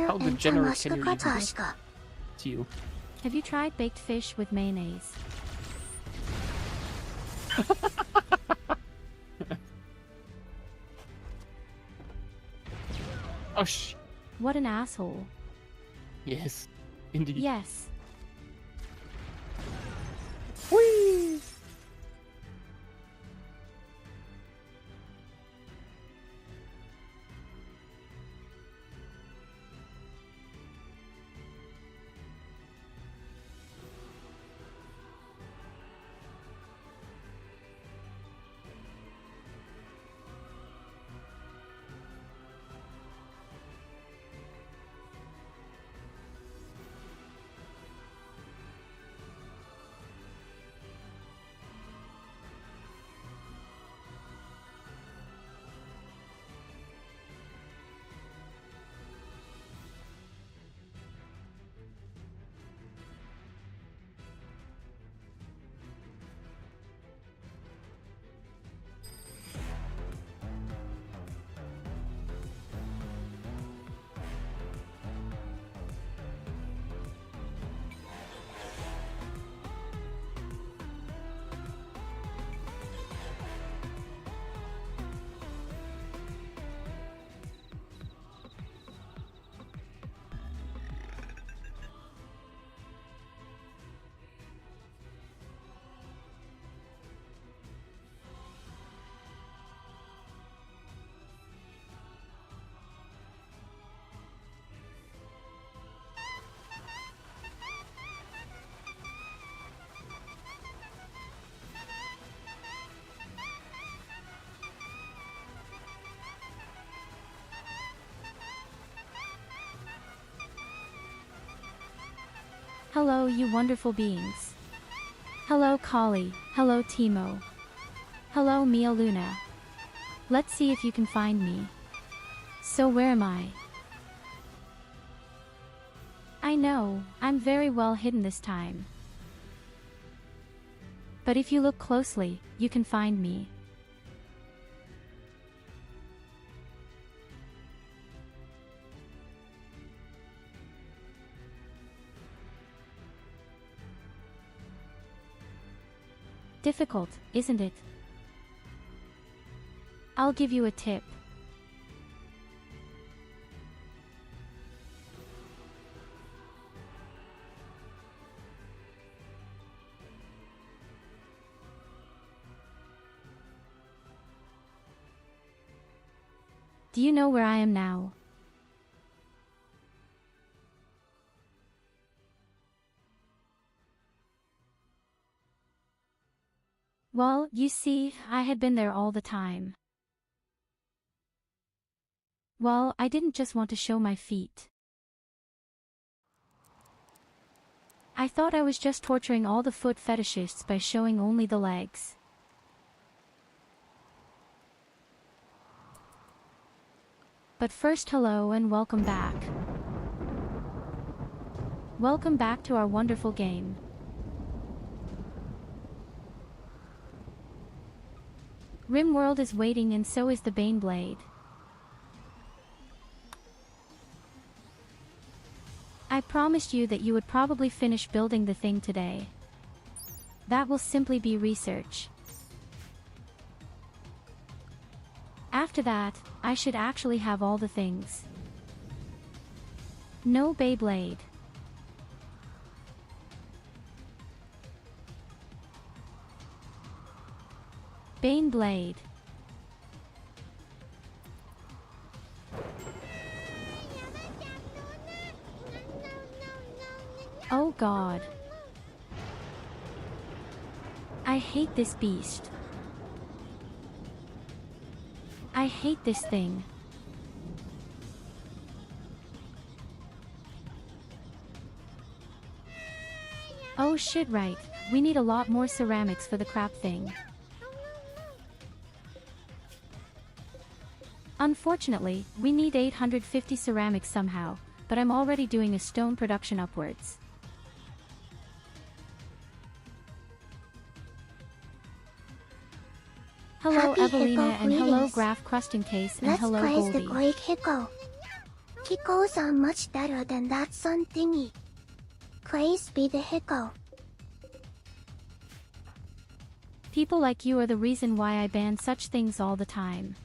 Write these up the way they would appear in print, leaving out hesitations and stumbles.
How degenerate can you even be? It's you. Have you tried baked fish with mayonnaise? Oh sh. What an asshole. Yes, indeed. Yes. Whee! Hello, you wonderful beings. Hello, Kali. Hello, Timo. Hello, Mia Luna. Let's see if you can find me. So where am I? I know, I'm very well hidden this time. But if you look closely, you can find me. Difficult, isn't it? I'll give you a tip. Do you know where I am now? Well, you see, I had been there all the time. Well, I didn't just want to show my feet. I thought I was just torturing all the foot fetishists by showing only the legs. But first, hello and welcome back. Welcome back to our wonderful game. Rimworld is waiting and so is the Baneblade. I promised you that you would probably finish building the thing today. That will simply be research. After that, I should actually have all the things. No Beyblade. Baneblade. Oh God. I hate this beast. I hate this thing. Oh shit, right. We need a lot more ceramics for the crap thing. Unfortunately, we need 850 ceramics somehow, but I'm already doing a stone production upwards. Hello Happy Evelina Hippo and hello greetings. Graph Crusting Case and Let's hello praise the Goldie. great Hippo. Hiko's are much better than that sun thingy. Praise be the Hiko. People like you are the reason why I ban such things all the time.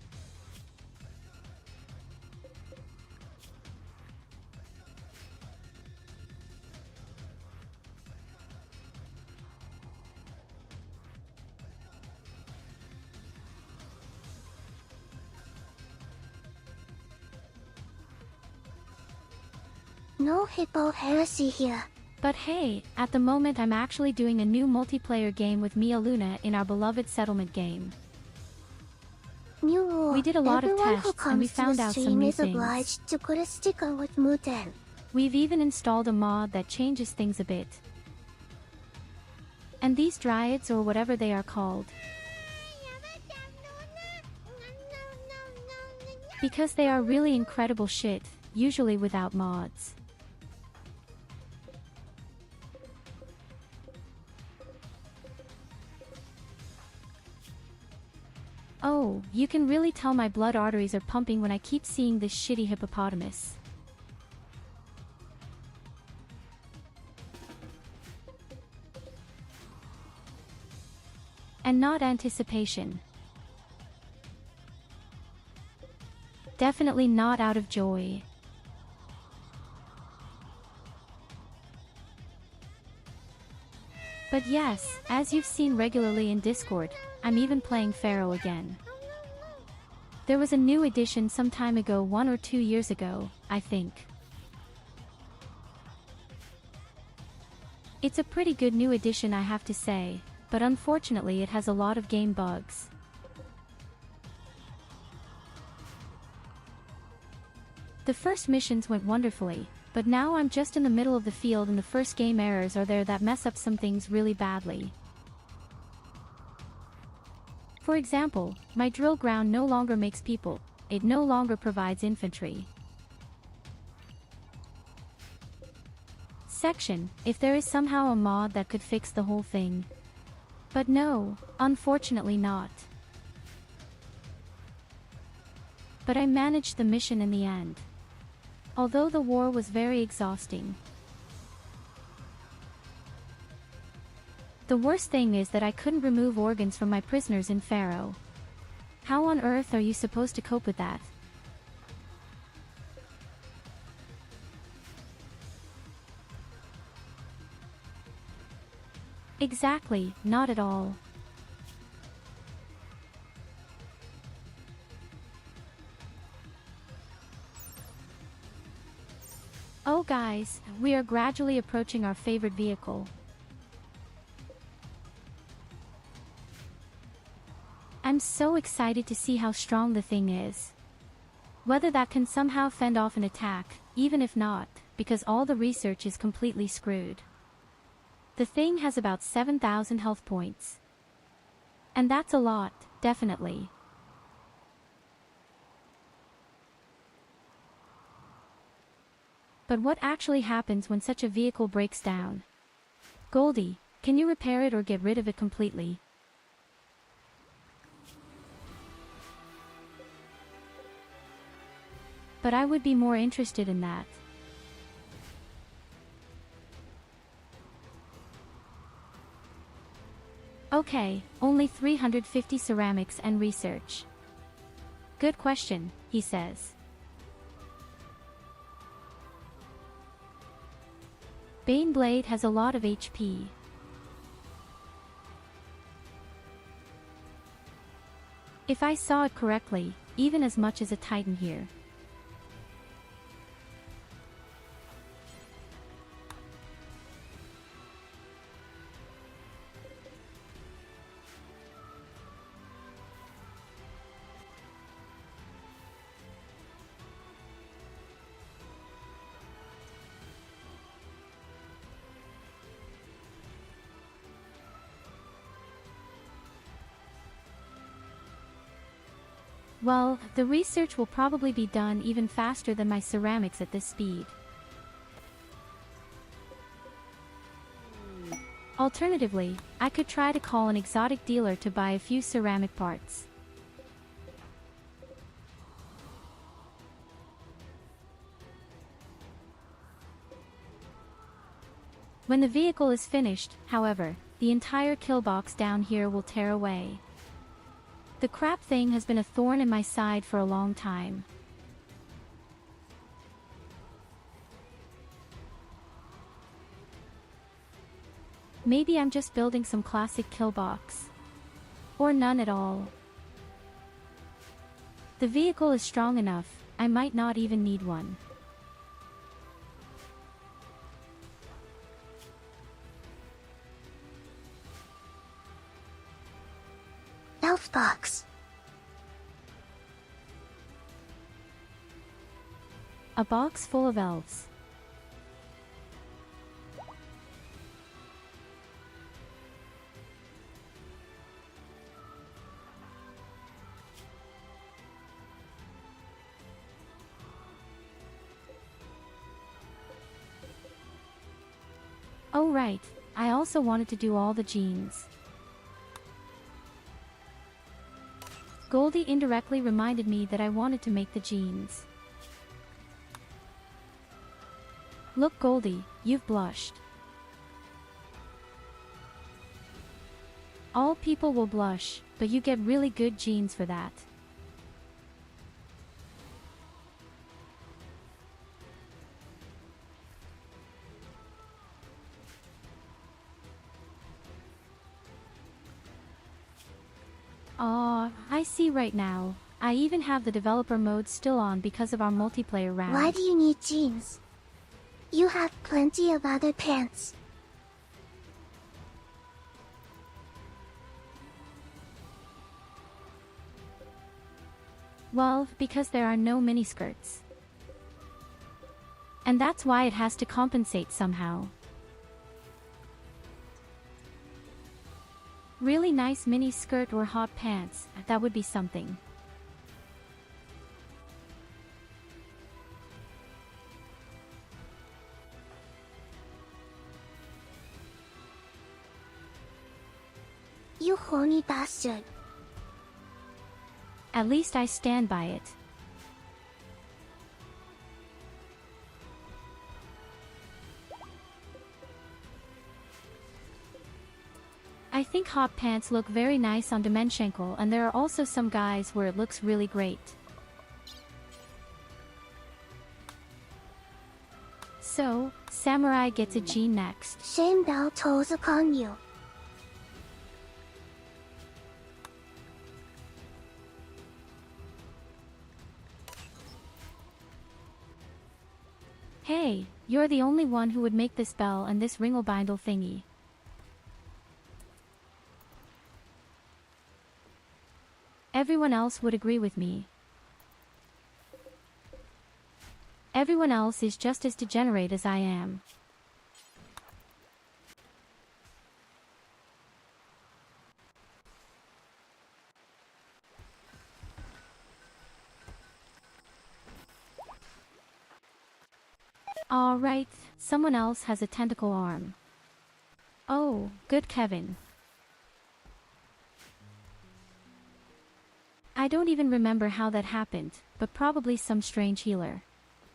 No Hippo heresy here. But hey, at the moment I'm actually doing a new multiplayer game with Mia Luna in our beloved settlement game. New rule. We did a lot of Everyone tests who comes and we to found the out some stream new is things. obliged to put a sticker with Muten. We've even installed a mod that changes things a bit. And these dryads, or whatever they are called, because they are really incredible shit, usually without mods. Oh, you can really tell my blood arteries are pumping when I keep seeing this shitty hippopotamus. And not anticipation. Definitely not out of joy. But yes, as you've seen regularly in Discord, I'm even playing Pharaoh again. There was a new edition some time ago, 1 or 2 years ago, I think. It's a pretty good new edition, I have to say, but unfortunately it has a lot of game bugs. The first missions went wonderfully, but now I'm just in the middle of the field and the first game errors are there that mess up some things really badly. For example, my drill ground no longer makes people, it no longer provides infantry. Section, if there is somehow a mod that could fix the whole thing. But no, unfortunately not. But I managed the mission in the end. Although the war was very exhausting. The worst thing is that I couldn't remove organs from my prisoners in Pharaoh. How on earth are you supposed to cope with that? Exactly, not at all. Oh guys, we are gradually approaching our favorite vehicle. I'm so excited to see how strong the thing is. Whether that can somehow fend off an attack, even if not, because all the research is completely screwed. The thing has about 7,000 health points. And that's a lot, definitely. But what actually happens when such a vehicle breaks down? Goldie, can you repair it or get rid of it completely? But I would be more interested in that. Okay, only 350 ceramics and research. Good question, he says. Baneblade has a lot of HP. If I saw it correctly, even as much as a Titan here. Well, the research will probably be done even faster than my ceramics at this speed. Alternatively, I could try to call an exotic dealer to buy a few ceramic parts. When the vehicle is finished, however, the entire kill box down here will tear away. The crap thing has been a thorn in my side for a long time. Maybe I'm just building some classic kill box. Or none at all. The vehicle is strong enough, I might not even need one. Elf box. A box full of elves. Oh right, I also wanted to do all the genes. Goldie indirectly reminded me that I wanted to make the genes. Look Goldie, you've blushed. All people will blush, but you get really good genes for that. Aw, I see right now. I even have the developer mode still on because of our multiplayer round. Why do you need jeans? You have plenty of other pants. Well, because there are no miniskirts. And that's why it has to compensate somehow. Really nice mini skirt or hot pants, that would be something. You horny bastard. At least I stand by it. I think hot pants look very nice on Dimensional, and there are also some guys where it looks really great. So, Samurai gets a gene next. Shame thou toes upon you. Hey, you're the only one who would make this bell and this Rimworld thingy. Everyone else would agree with me. Everyone else is just as degenerate as I am. Alright, someone else has a tentacle arm. Oh, good Kevin. I don't even remember how that happened, but probably some strange healer.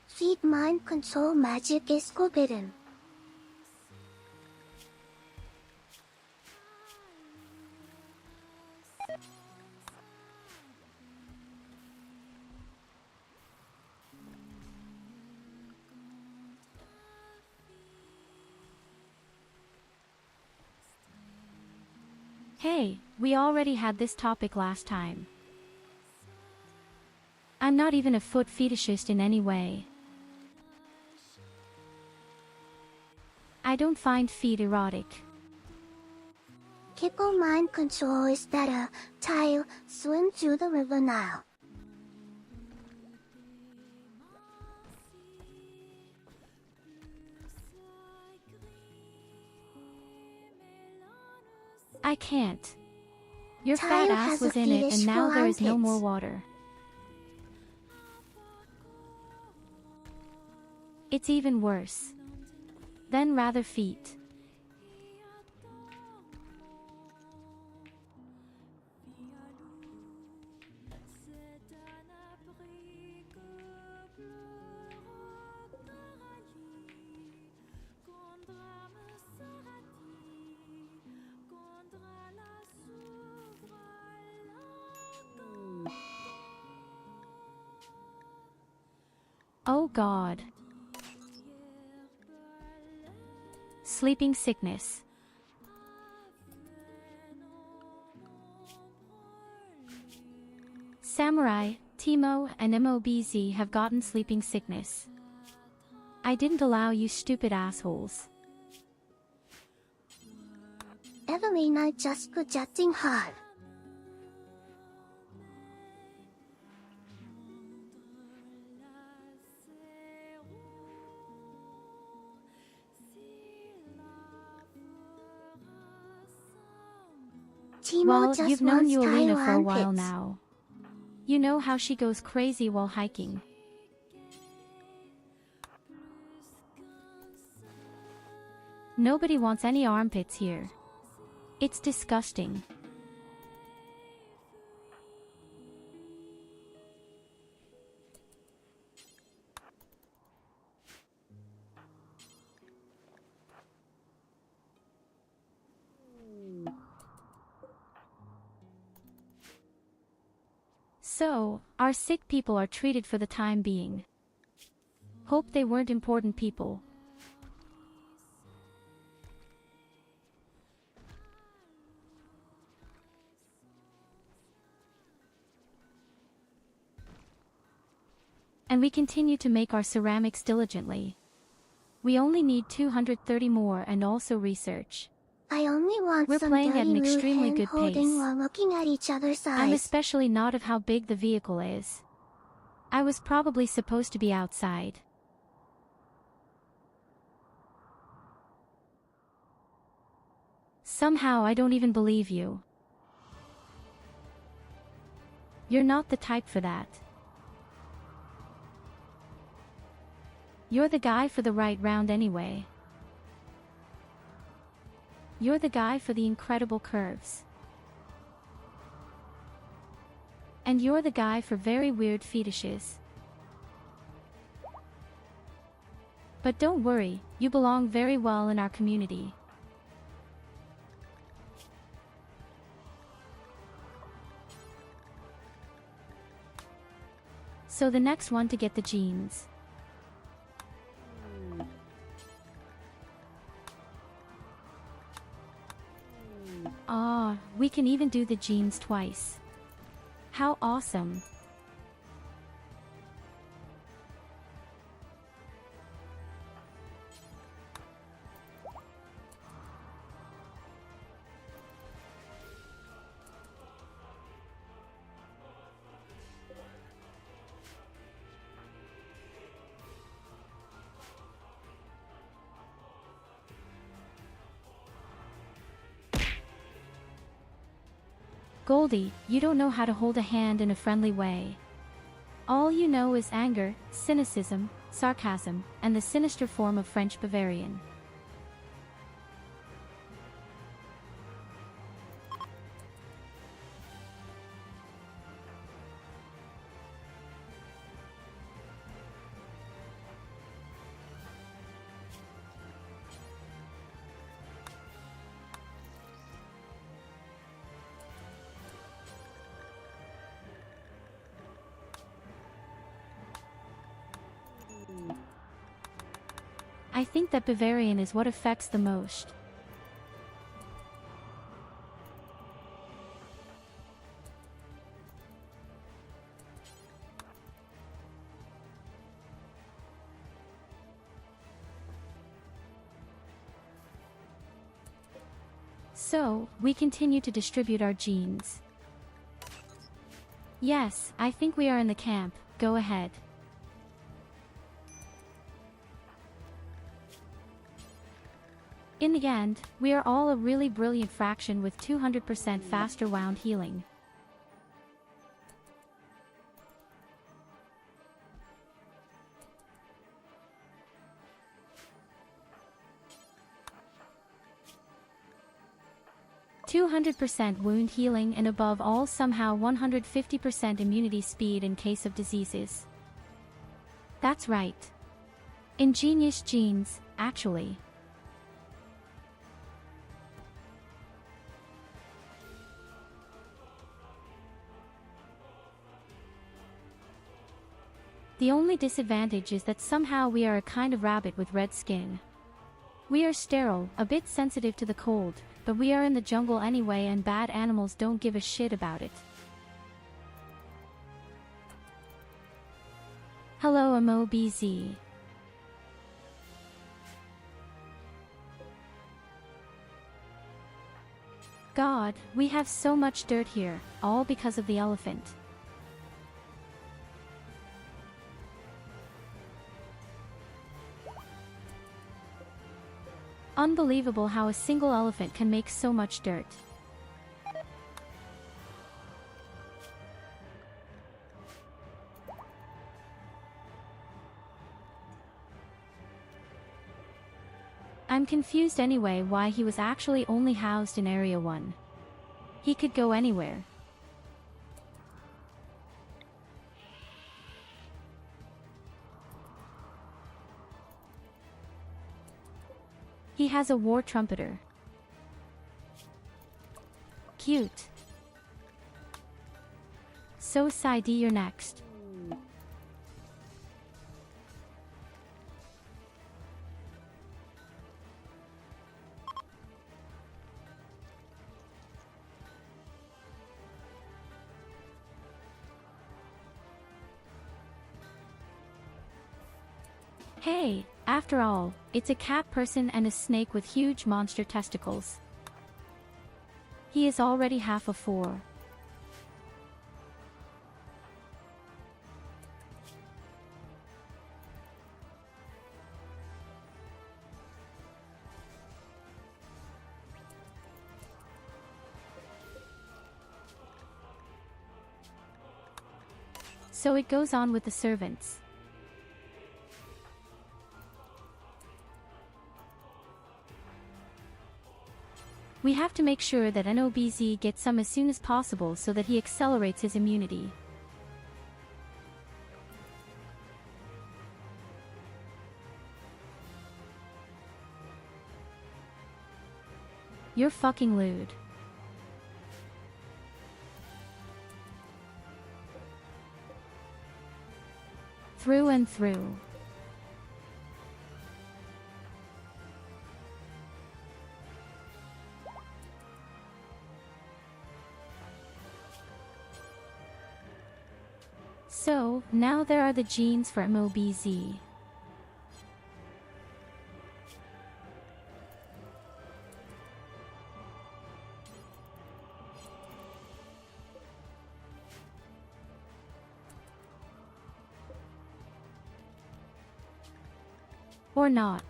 Feed mind control magic is forbidden. Hey, we already had this topic last time. I'm not even a foot fetishist in any way. I don't find feet erotic. Kipple mind control is better. Tyurru, swim to the river Nile. I can't. Your Tyurru fat ass has a was in it fetish and now for there is no armpits. more water. It's even worse. Then rather feet. God. Sleeping sickness. Samurai, Timo, and MOBZ have gotten sleeping sickness. I didn't allow you stupid assholes. Evelyn, I just judging her. Timo Well, just you've known wants Yulina for a Tyurru while armpits. now. You know how she goes crazy while hiking. Nobody wants any armpits here. It's disgusting. So, our sick people are treated for the time being. Hope they weren't important people. And we continue to make our ceramics diligently. We only need 230 more and also research. I only want We're some playing at an dirty blue extremely hand good holding pace. while looking at each other's I'm eyes. especially not of how big the vehicle is. I was probably supposed to be outside. Somehow I don't even believe you. You're not the type for that. You're the guy for the right round anyway. You're the guy for the incredible curves. And you're the guy for very weird fetishes. But don't worry, you belong very well in our community. So the next one to get the jeans. Ah, we can even do the jeans twice. How awesome. Goldie, you don't know how to hold a hand in a friendly way. All you know is anger, cynicism, sarcasm, and the sinister form of French Bavarian. I think that Bavarian is what affects the most. So, we continue to distribute our genes. Yes, I think we are in the camp, go ahead. In the end, we are all a really brilliant fraction with 200% faster wound healing. %200% wound healing and above all somehow 150% immunity speed in case of diseases. That's right. Ingenious genes, actually. The only disadvantage is that somehow we are a kind of rabbit with red skin. We are sterile, a bit sensitive to the cold, but we are in the jungle anyway and bad animals don't give a shit about it. Hello MOBZ. God, we have so much dirt here, all because of the elephant. Unbelievable how a single elephant can make so much dirt. I'm confused anyway why he was actually only housed in Area 1. He could go anywhere. He has a war trumpeter. Cute. So Saidi, you're next. Hey, after all, it's a cat person and a snake with huge monster testicles. He is already half a 4. So it goes on with the servants. We have to make sure that NOBZ gets some as soon as possible so that he accelerates his immunity. You're fucking lewd. Through and through. So, now there are the genes for MOBZ. Or not.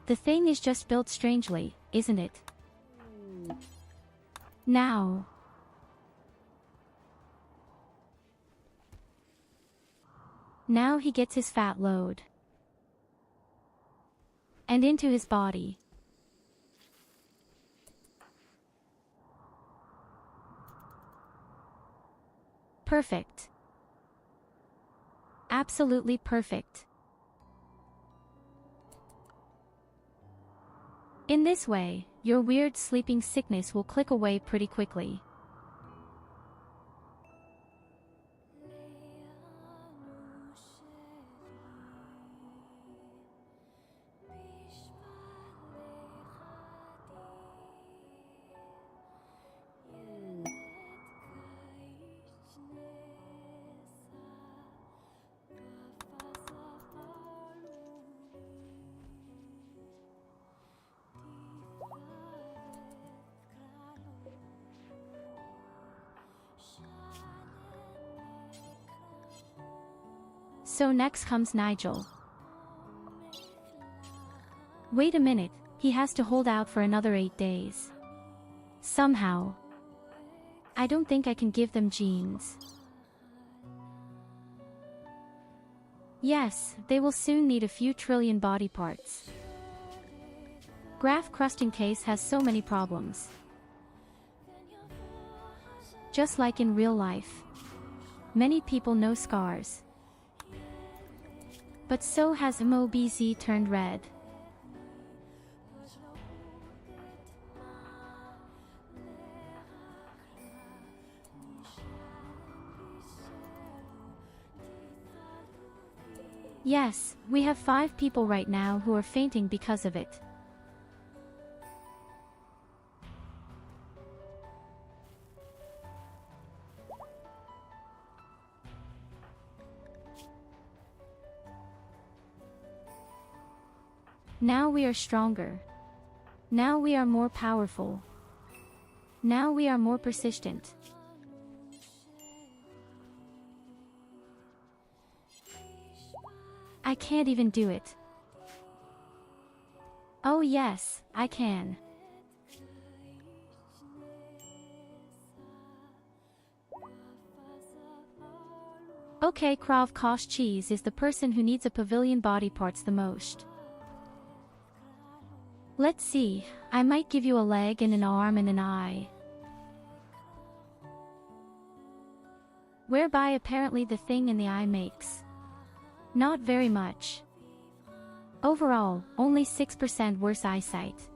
The thing is just built strangely, isn't it? Now. Now he gets his fat load. And into his body. Perfect. Absolutely perfect. In this way, your weird sleeping sickness will click away pretty quickly. So next comes Nigel. Wait a minute, he has to hold out for another 8 days. Somehow. I don't think I can give them genes. Yes, they will soon need a few trillion body parts. Graph crusting case has so many problems. Just like in real life. Many people know scars. But so has MOBZ turned red. Yes, we have 5 people right now who are fainting because of it. Now we are stronger. Now we are more powerful. Now we are more persistent. I can't even do it. Oh yes, I can. Okay, Krav Kosh Cheese is the person who needs a pavilion body parts the most. Let's see, I might give you a leg and an arm and an eye. Whereby apparently the thing in the eye makes not very much. Overall, only 6% worse eyesight.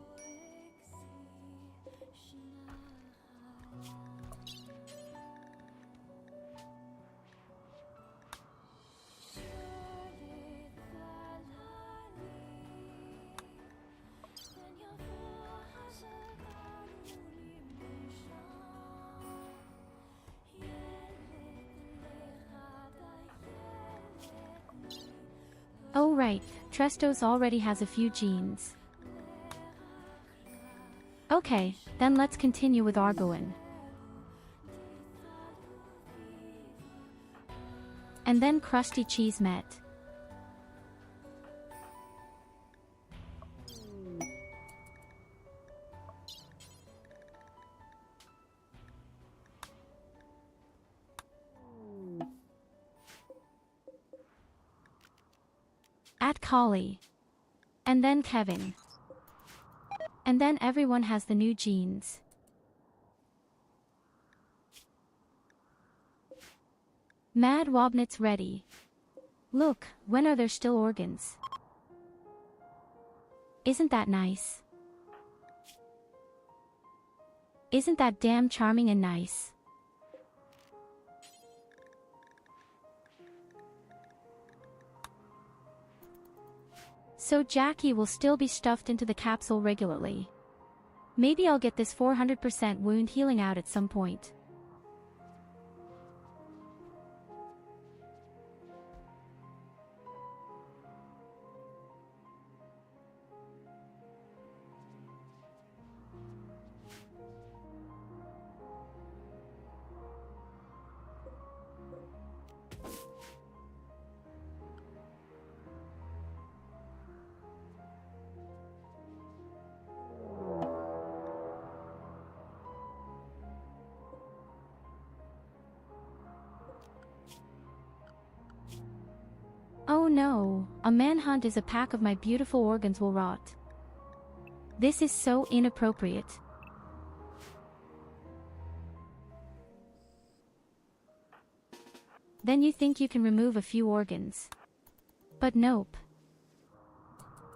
Oh right, Trestos already has a few genes. Okay, then let's continue with Argoin. And then Krusty Cheese met. At Kali. And then Kevin. And then everyone has the new genes. Mad Wobnit's ready. Look, when are there still organs? Isn't that nice? Isn't that damn charming and nice? So Jackie will still be stuffed into the capsule regularly. Maybe I'll get this 400% wound healing out at some point. Oh no, a manhunt is a pack of my beautiful organs will rot. This is so inappropriate. Then you think you can remove a few organs. But nope.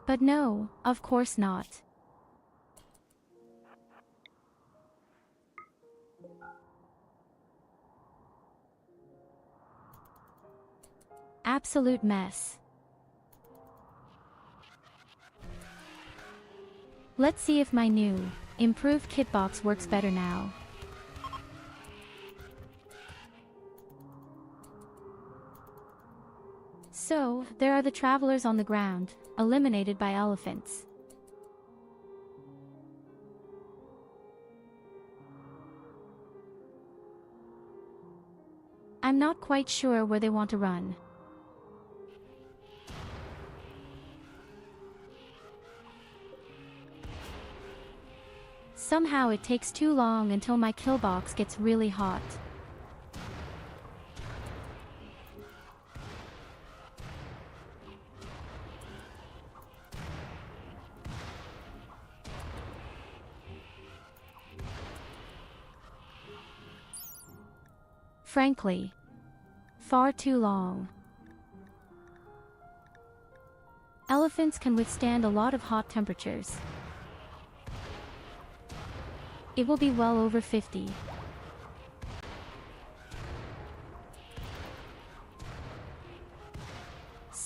But no, of course not. Absolute mess. Let's see if my new, improved kitbox works better now. So, there are the travelers on the ground, eliminated by elephants. I'm not quite sure where they want to run. Somehow it takes too long until my kill box gets really hot. Frankly, far too long. Elephants can withstand a lot of hot temperatures. It will be well over 50.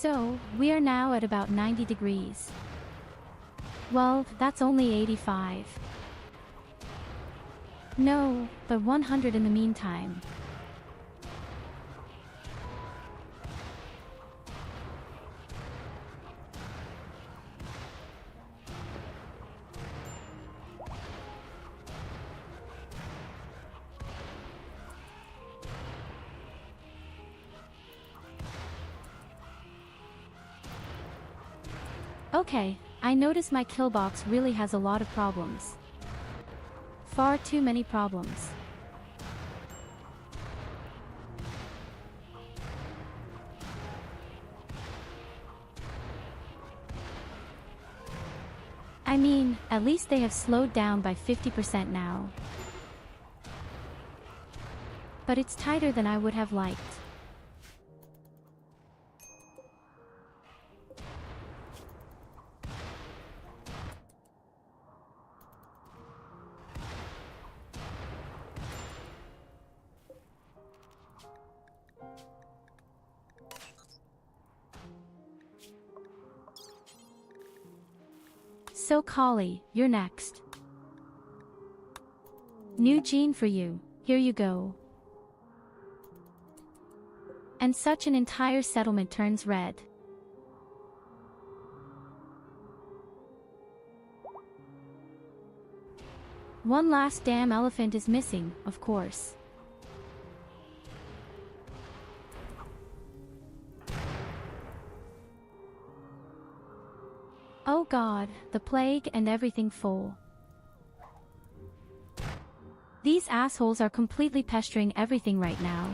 So, we are now at about 90 degrees. Well, that's only 85. No, but 100 in the meantime. Okay, I notice my kill box really has a lot of problems. Far too many problems. I mean, at least they have slowed down by 50% now. But it's tighter than I would have liked. So Kali, you're next. New gene for you, here you go. And such an entire settlement turns red. One last damn elephant is missing, of course. Oh god, the plague and everything full. These assholes are completely pestering everything right now.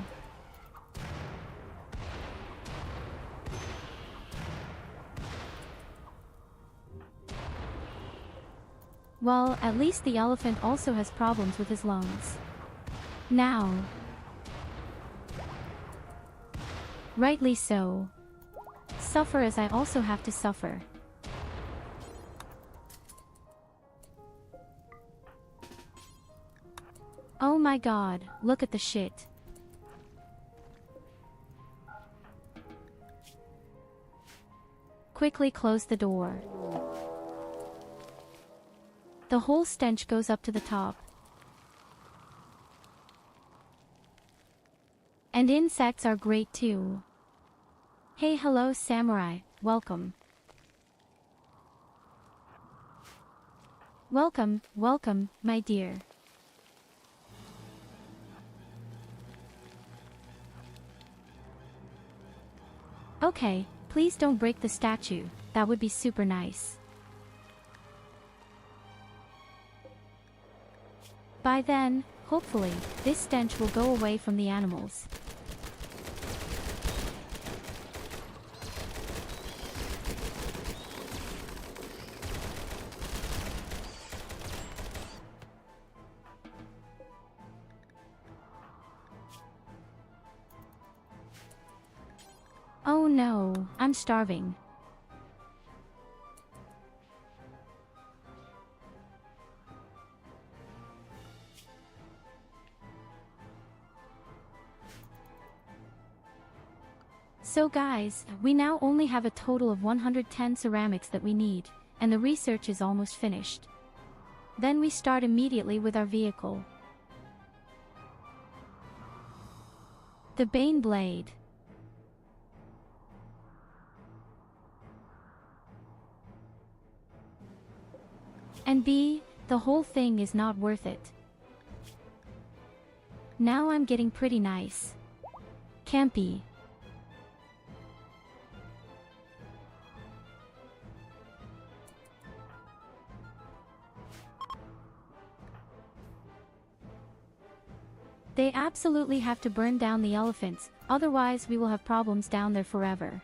Well, at least the elephant also has problems with his lungs. Now. Rightly so. Suffer as I also have to suffer. Oh my god, look at the shit. Quickly close the door. The whole stench goes up to the top. And insects are great too. Hey, hello samurai, welcome. Welcome, welcome, my dear. Okay, please don't break the statue, that would be super nice. By then, hopefully, this stench will go away from the animals. Oh no, I'm starving. So guys, we now only have a total of 110 ceramics that we need, and the research is almost finished. Then we start immediately with our vehicle. The Baneblade. And B, the whole thing is not worth it. Now I'm getting pretty nice. Campy. They absolutely have to burn down the elephants, otherwise we will have problems down there forever.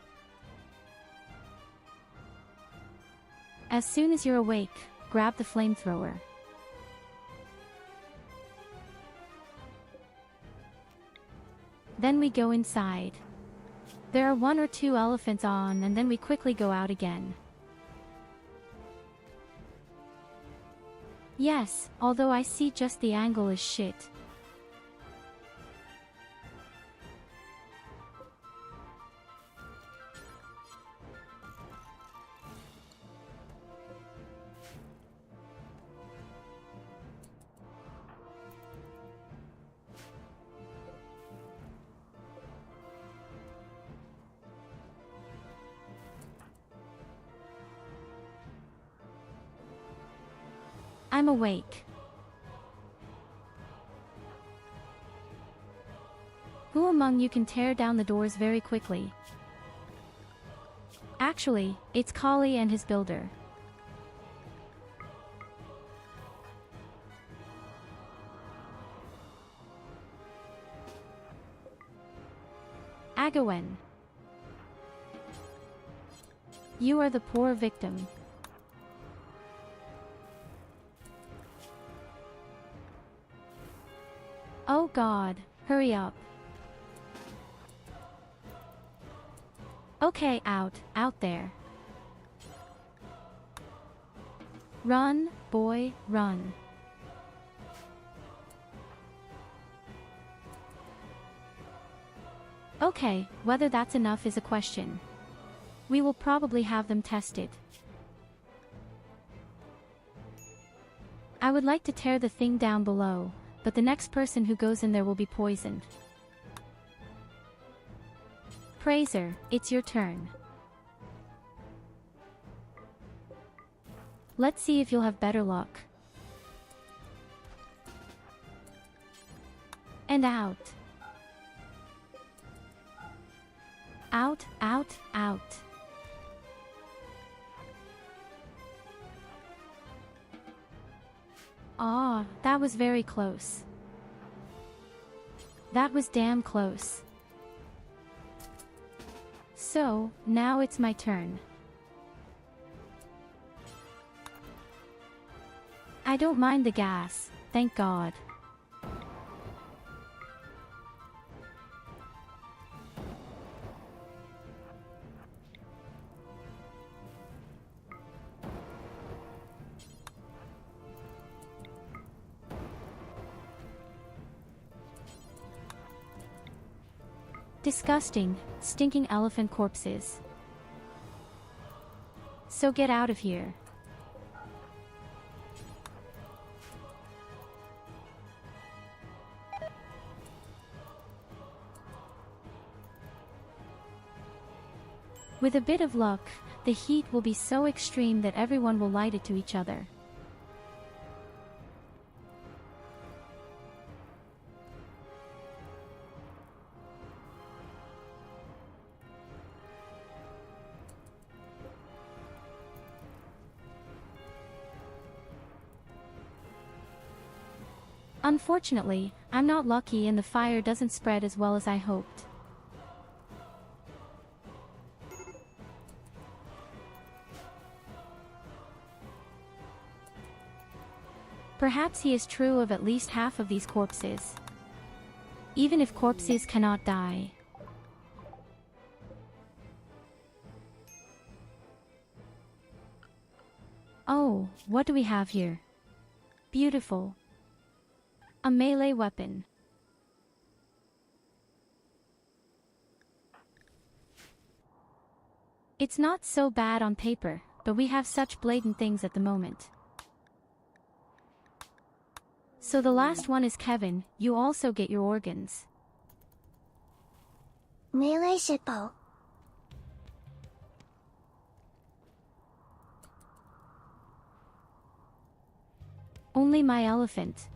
As soon as you're awake, grab the flamethrower. Then we go inside. There are 1 or 2 elephants on and then we quickly go out again. Yes, although I see just the angle is shit. I'm awake. Who among you can tear down the doors very quickly? Actually, it's Kali and his builder. Agawen. You are the poor victim. Oh God, hurry up. Okay, out there. Run, boy, run. Okay, whether that's enough is a question. We will probably have them tested. I would like to tear the thing down below, but the next person who goes in there will be poisoned. Praiser, it's your turn. Let's see if you'll have better luck. And out. Out, out, out. Ah, that was very close. That was damn close. So, now it's my turn. I don't mind the gas, thank God. Disgusting, stinking elephant corpses. So get out of here. With a bit of luck, the heat will be so extreme that everyone will light it to each other. Unfortunately, I'm not lucky and the fire doesn't spread as well as I hoped. Perhaps he is true of at least half of these corpses. Even if corpses cannot die. Oh, what do we have here? Beautiful. A melee weapon. It's not so bad on paper, but we have such blatant things at the moment. So the last one is Kevin, you also get your organs. Melee shippo. Only my elephant.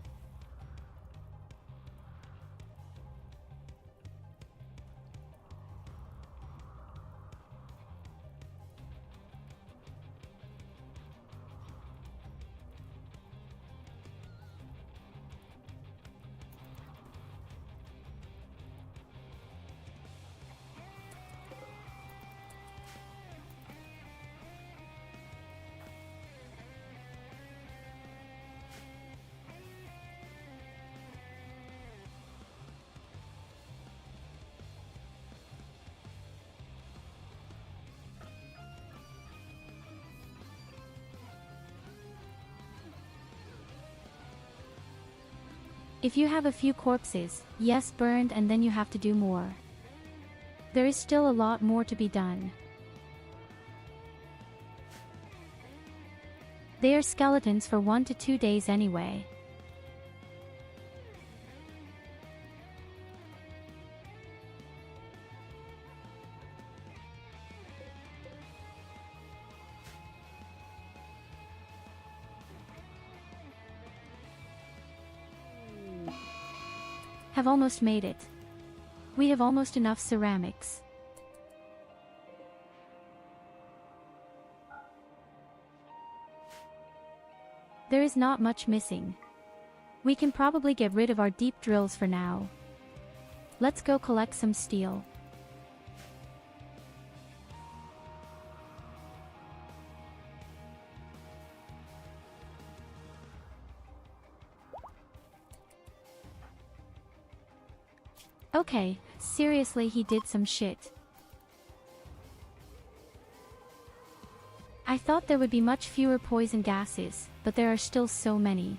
If you have a few corpses, yes, burned, and then you have to do more. There is still a lot more to be done. They are skeletons for 1 to 2 days anyway. Have almost made it. We have almost enough ceramics. There is not much missing. We can probably get rid of our deep drills for now. Let's go collect some steel. Okay, seriously, he did some shit. I thought there would be much fewer poison gases, but there are still so many.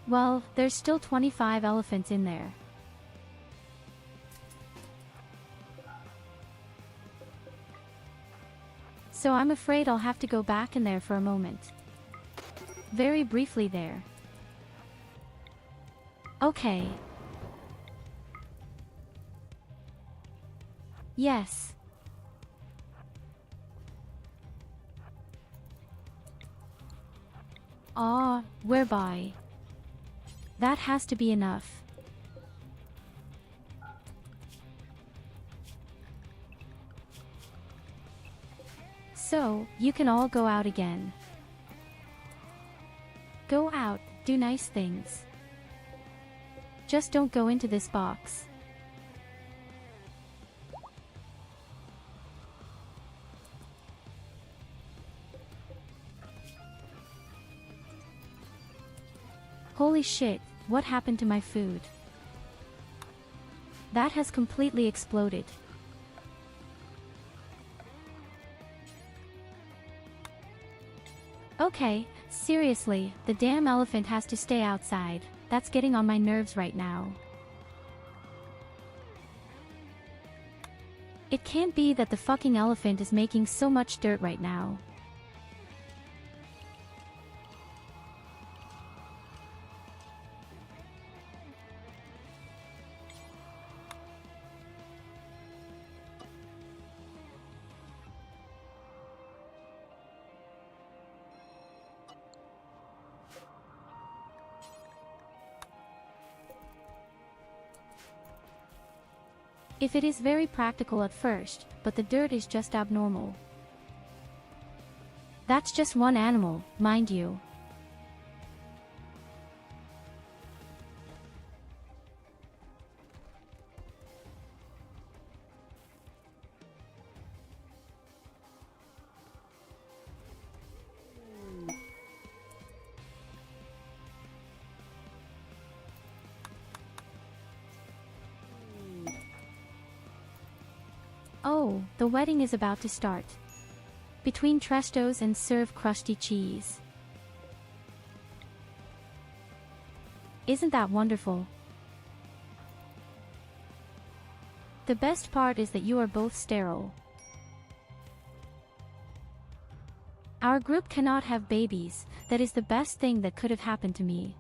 Well, there's still 25 elephants in there. So I'm afraid I'll have to go back in there for a moment. Very briefly there. Okay. Yes. Ah, whereby? That has to be enough. So, you can all go out again. Go out, do nice things. Just don't go into this box. Holy shit, what happened to my food? That has completely exploded. Okay, seriously, the damn elephant has to stay outside. That's getting on my nerves right now. It can't be that the fucking elephant is making so much dirt right now. If it is very practical at first, but the dirt is just abnormal. That's just one animal, mind you. Oh, the wedding is about to start. Between Trestos and serve crusty cheese. Isn't that wonderful? The best part is that you are both sterile. Our group cannot have babies. That is the best thing that could have happened to me.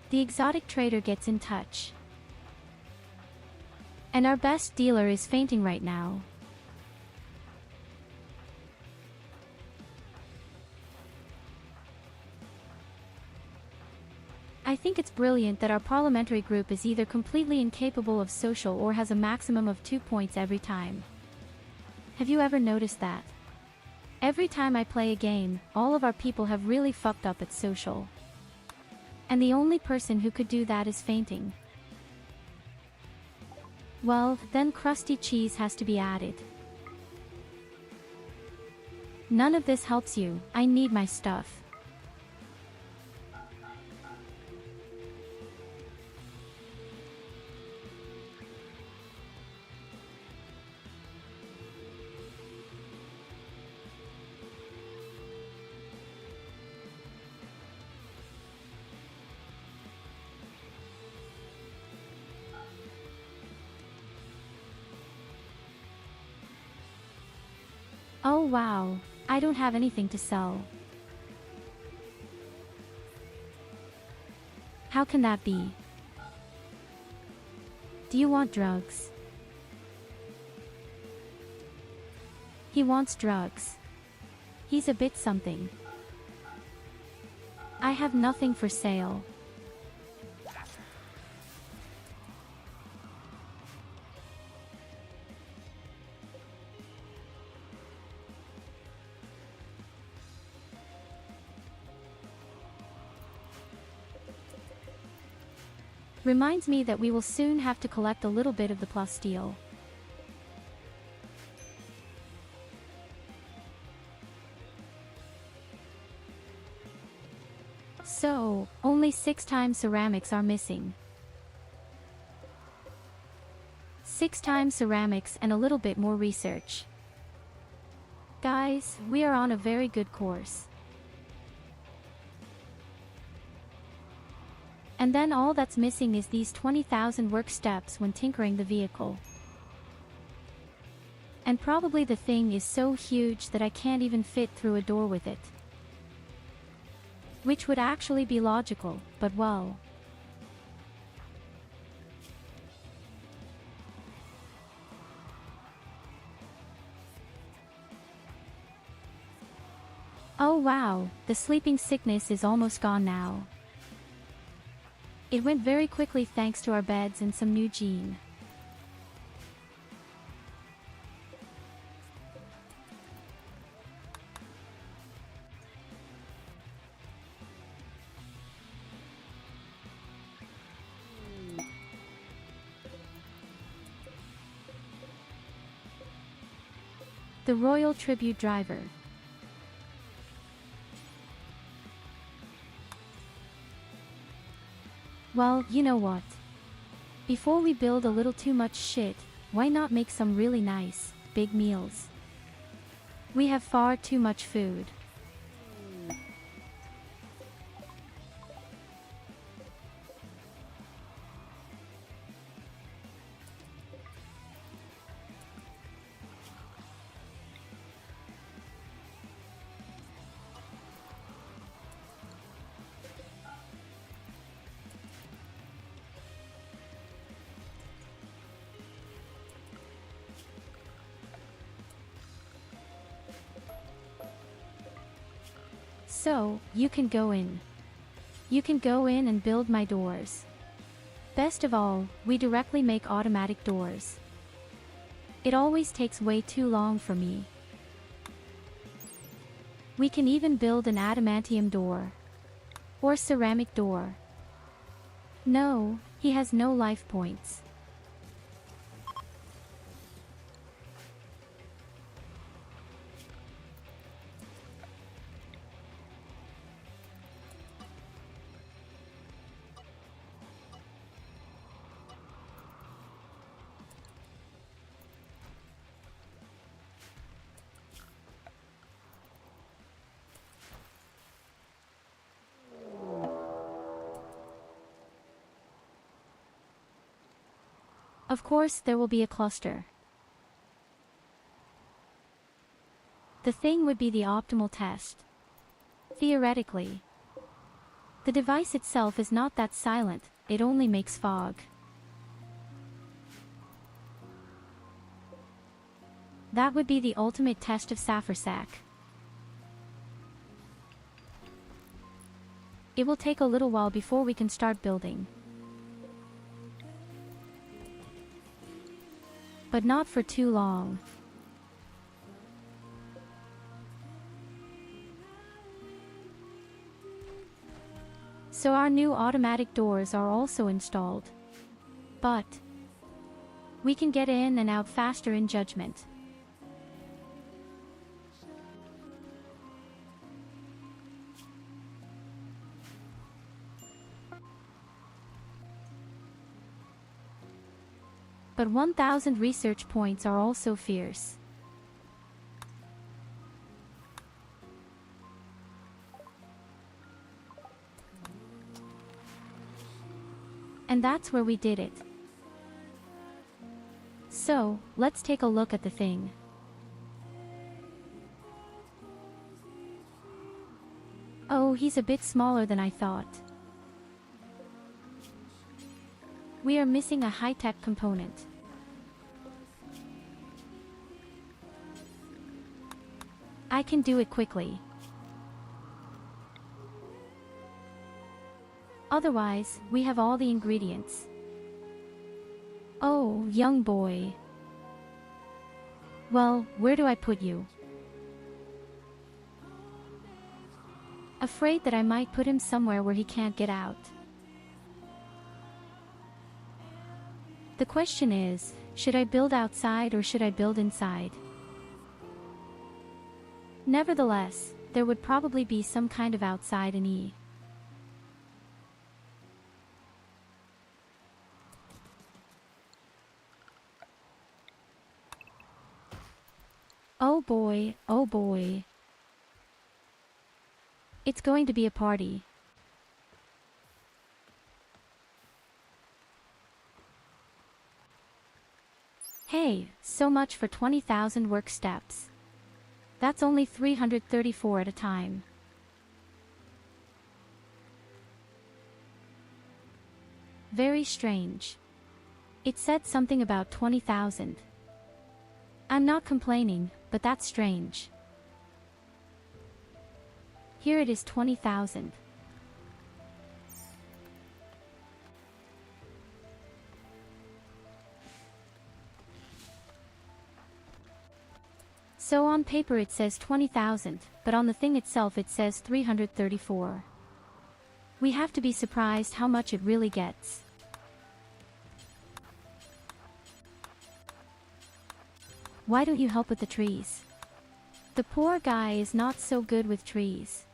The exotic trader gets in touch. And our best dealer is fainting right now. I think it's brilliant that our parliamentary group is either completely incapable of social or has a maximum of 2 points every time. Have you ever noticed that? Every time I play a game, all of our people have really fucked up at social. And the only person who could do that is fainting. Well, then crusty cheese has to be added. None of this helps you, I need my stuff. Oh wow, I don't have anything to sell. How can that be? Do you want drugs? He wants drugs. He's a bit something. I have nothing for sale. Reminds me that we will soon have to collect a little bit of the plasteel. So, only 6 times ceramics are missing. 6 times ceramics and a little bit more research. Guys, we are on a very good course. And then all that's missing is these 20,000 work steps when tinkering the vehicle. And probably the thing is so huge that I can't even fit through a door with it. Which would actually be logical, but well. Oh wow, the sleeping sickness is almost gone now. It went very quickly thanks to our beds and some new gene. The Royal Tribute Driver. Well, you know what? Before we build a little too much shit, why not make some really nice, big meals? We have far too much food. So, you can go in. You can go in and build my doors. Best of all, we directly make automatic doors. It always takes way too long for me. We can even build an adamantium door. Or ceramic door. No, he has no life points. Of course, there will be a cluster. The thing would be the optimal test. Theoretically. The device itself is not that silent, it only makes fog. That would be the ultimate test of Saffirsack. It will take a little while before we can start building. But not for too long. So our new automatic doors are also installed. But we can get in and out faster in Judgment. But 1000 research points are also fierce. And that's where we did it. So, let's take a look at the thing. Oh, he's a bit smaller than I thought. We are missing a high-tech component. I can do it quickly. Otherwise, we have all the ingredients. Oh, young boy. Well, where do I put you? Afraid that I might put him somewhere where he can't get out. The question is, should I build outside or should I build inside? Nevertheless, there would probably be some kind of outside in E. Oh boy, oh boy. It's going to be a party. Hey, so much for 20,000 work steps. That's only 334 at a time. Very strange. It said something about 20,000. I'm not complaining, but that's strange. Here it is 20,000. So on paper it says 20,000, but on the thing itself it says 334. We have to be surprised how much it really gets. Why don't you help with the trees? The poor guy is not so good with trees.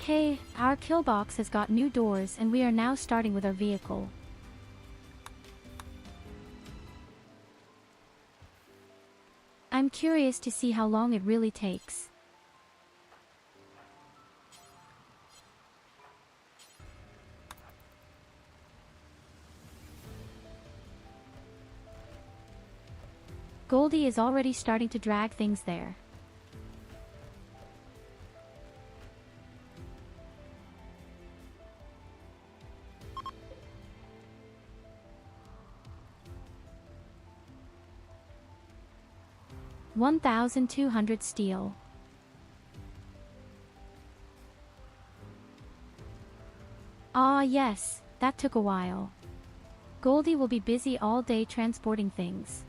Okay, our kill box has got new doors and we are now starting with our vehicle. I'm curious to see how long it really takes. Goldie is already starting to drag things there. $1,200 steel. Ah yes, that took a while. Goldie will be busy all day transporting things.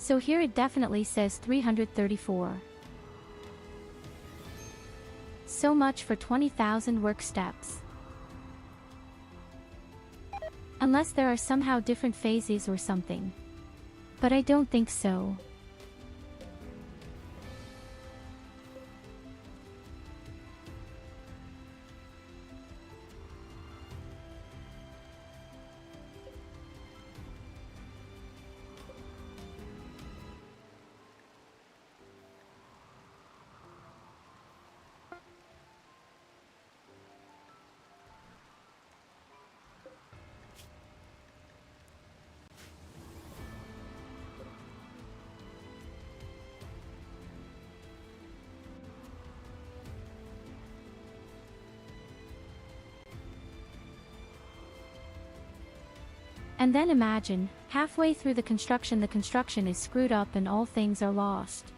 So here it definitely says 334. So much for 20,000 work steps. Unless there are somehow different phases or something. But I don't think so. And then imagine, halfway through the construction is screwed up and all things are lost.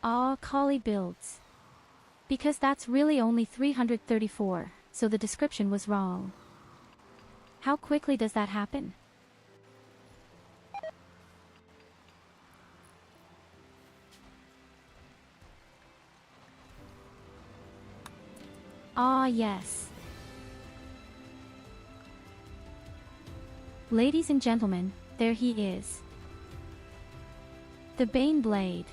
Ah, Kali builds. Because that's really only 334, so the description was wrong. How quickly does that happen? Ah, yes. Ladies and gentlemen, there he is. The Baneblade.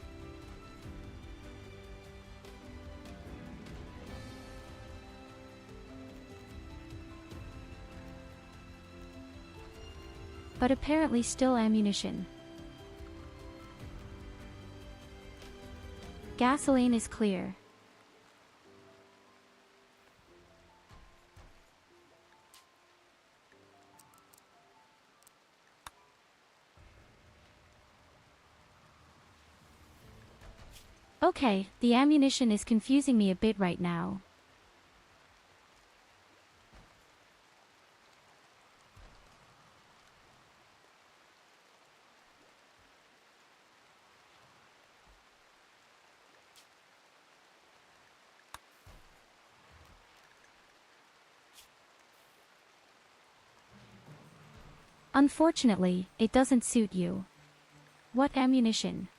But apparently still ammunition. Gasoline is clear. Okay, the ammunition is confusing me a bit right now. Unfortunately, it doesn't suit you. What ammunition?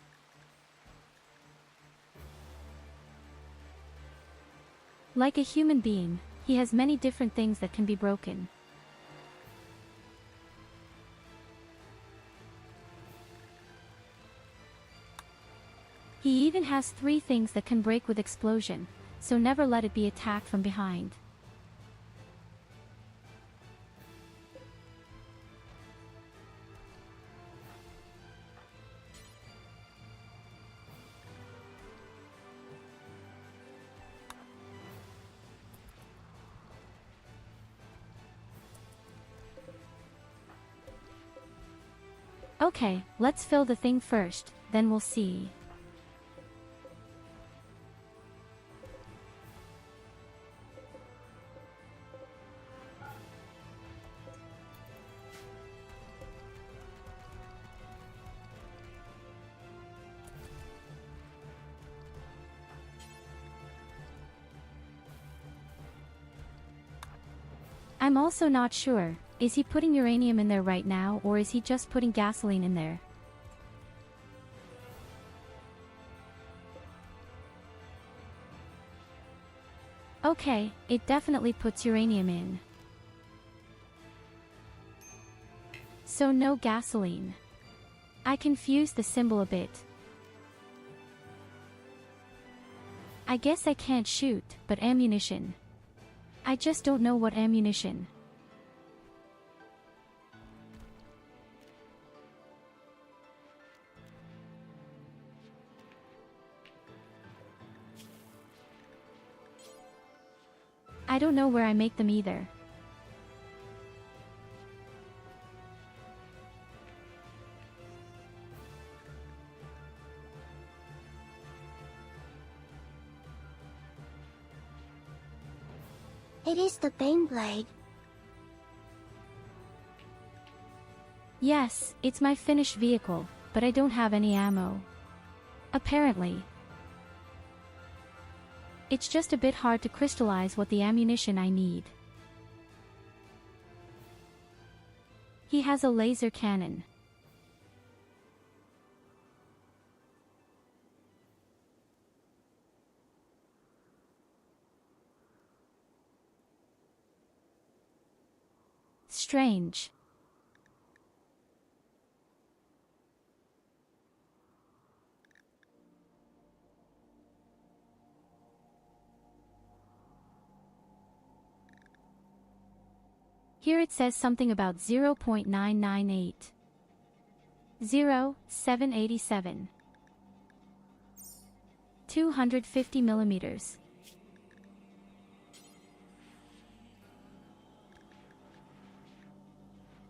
Like a human being, he has many different things that can be broken. He even has 3 things that can break with explosion, so never let it be attacked from behind. Okay, let's fill the thing first, then we'll see. I'm also not sure, is he putting uranium in there right now or is he just putting gasoline in there? Okay, it definitely puts uranium in. So no gasoline. I confused the symbol a bit. I guess I can't shoot, but ammunition. I just don't know what ammunition. I don't know where I make them either. It is the Baneblade. Yes, it's my finished vehicle, but I don't have any ammo. Apparently. It's just a bit hard to crystallize what the ammunition I need. He has a laser cannon. Strange. Here it says something about 0.998. 787. 250 millimeters.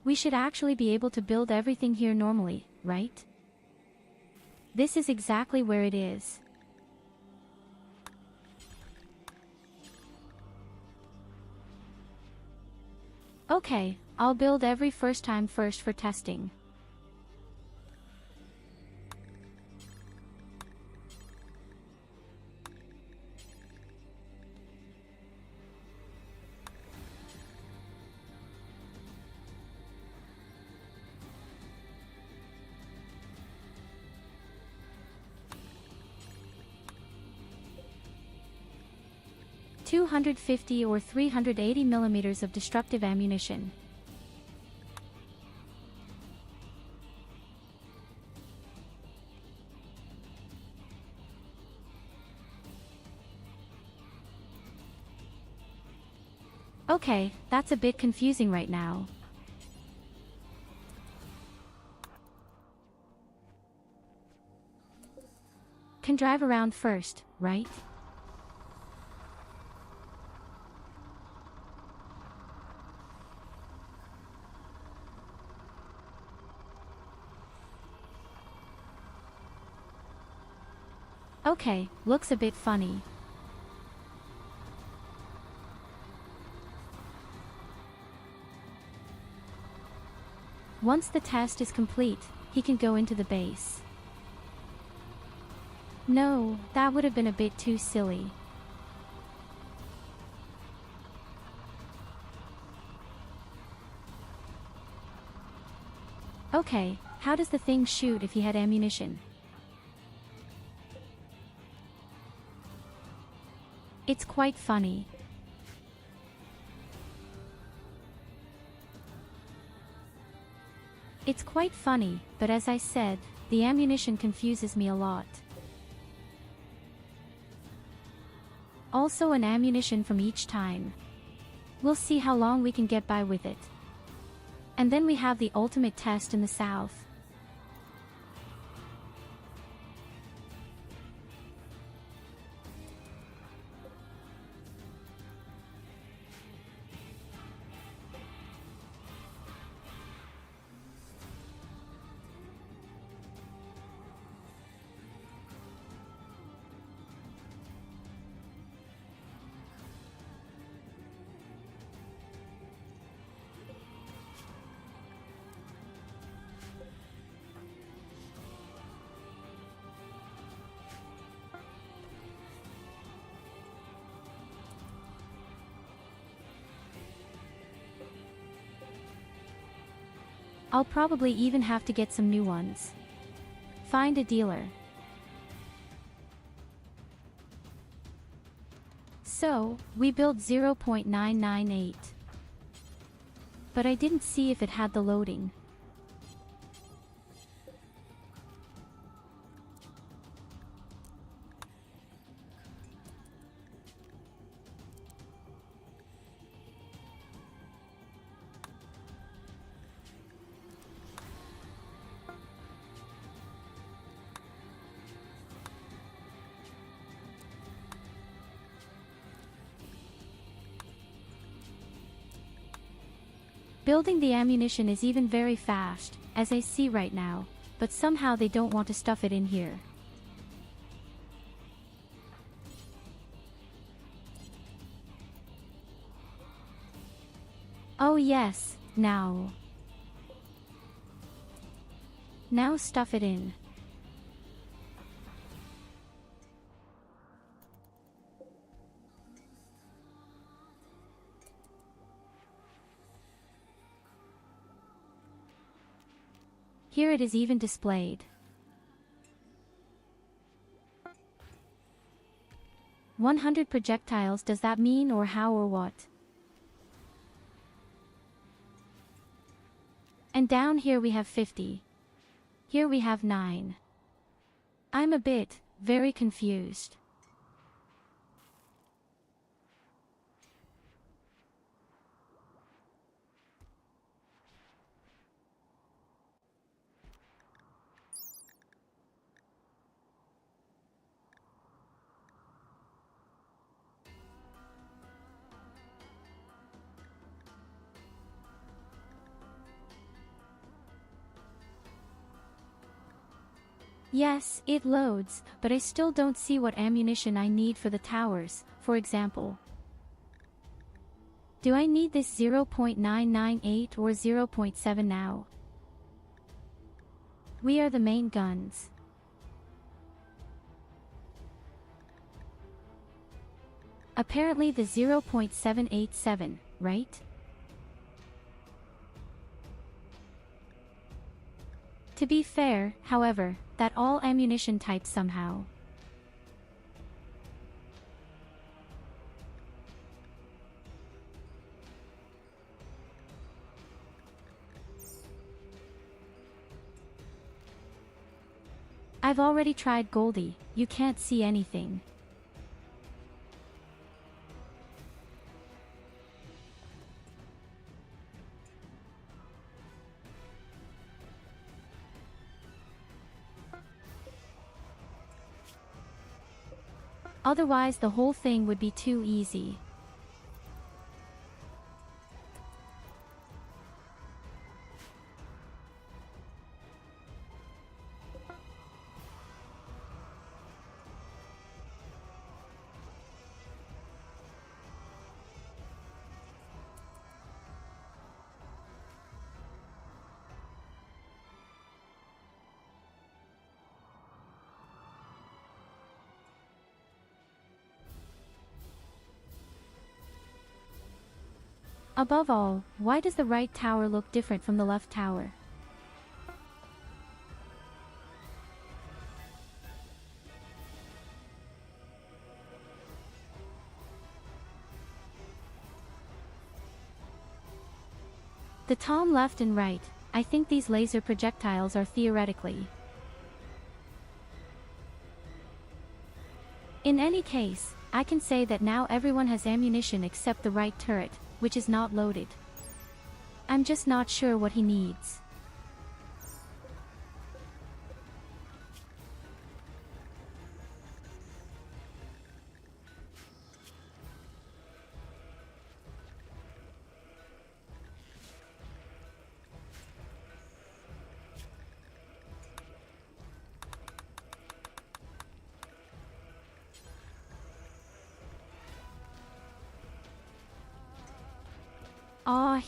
We should actually be able to build everything here normally, right? This is exactly where it is. Okay, I'll build every first time first for testing. .250 or 380 millimeters of destructive ammunition. Okay, that's a bit confusing right now. Can drive around first, right? Okay, looks a bit funny. Once the test is complete, he can go into the base. No, that would have been a bit too silly. Okay, how does the thing shoot if he had ammunition? It's quite funny. It's quite funny, but as I said, the ammunition confuses me a lot. Also an ammunition from each time. We'll see how long we can get by with it. And then we have the ultimate test in the south. I'll probably even have to get some new ones. Find a dealer. So, we built 0.998. But I didn't see if it had the loading. Building the ammunition is even very fast, as I see right now, but somehow they don't want to stuff it in here. Oh yes, now. Now stuff it in. Here it is even displayed. 100 projectiles, does that mean or how or what? And down here we have 50. Here we have 9. I'm a bit, very confused. Yes, it loads, but I still don't see what ammunition I need for the towers, for example. Do I need this 0.998 or 0.7 now? We are the main guns. Apparently the 0.787, right? To be fair, however, that all ammunition types somehow. I've already tried Goldie, you can't see anything. Otherwise the whole thing would be too easy. Above all, why does the right tower look different from the left tower? The tom left and right, I think these laser projectiles are theoretically. In any case, I can say that now everyone has ammunition except the right turret, which is not loaded. I'm just not sure what he needs.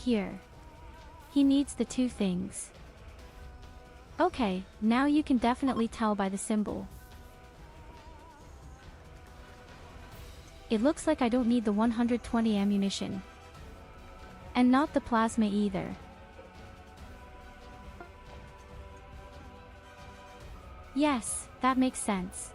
Here. He needs the two things. Okay, now you can definitely tell by the symbol. It looks like I don't need the 120 ammunition. And not the plasma either. Yes, that makes sense.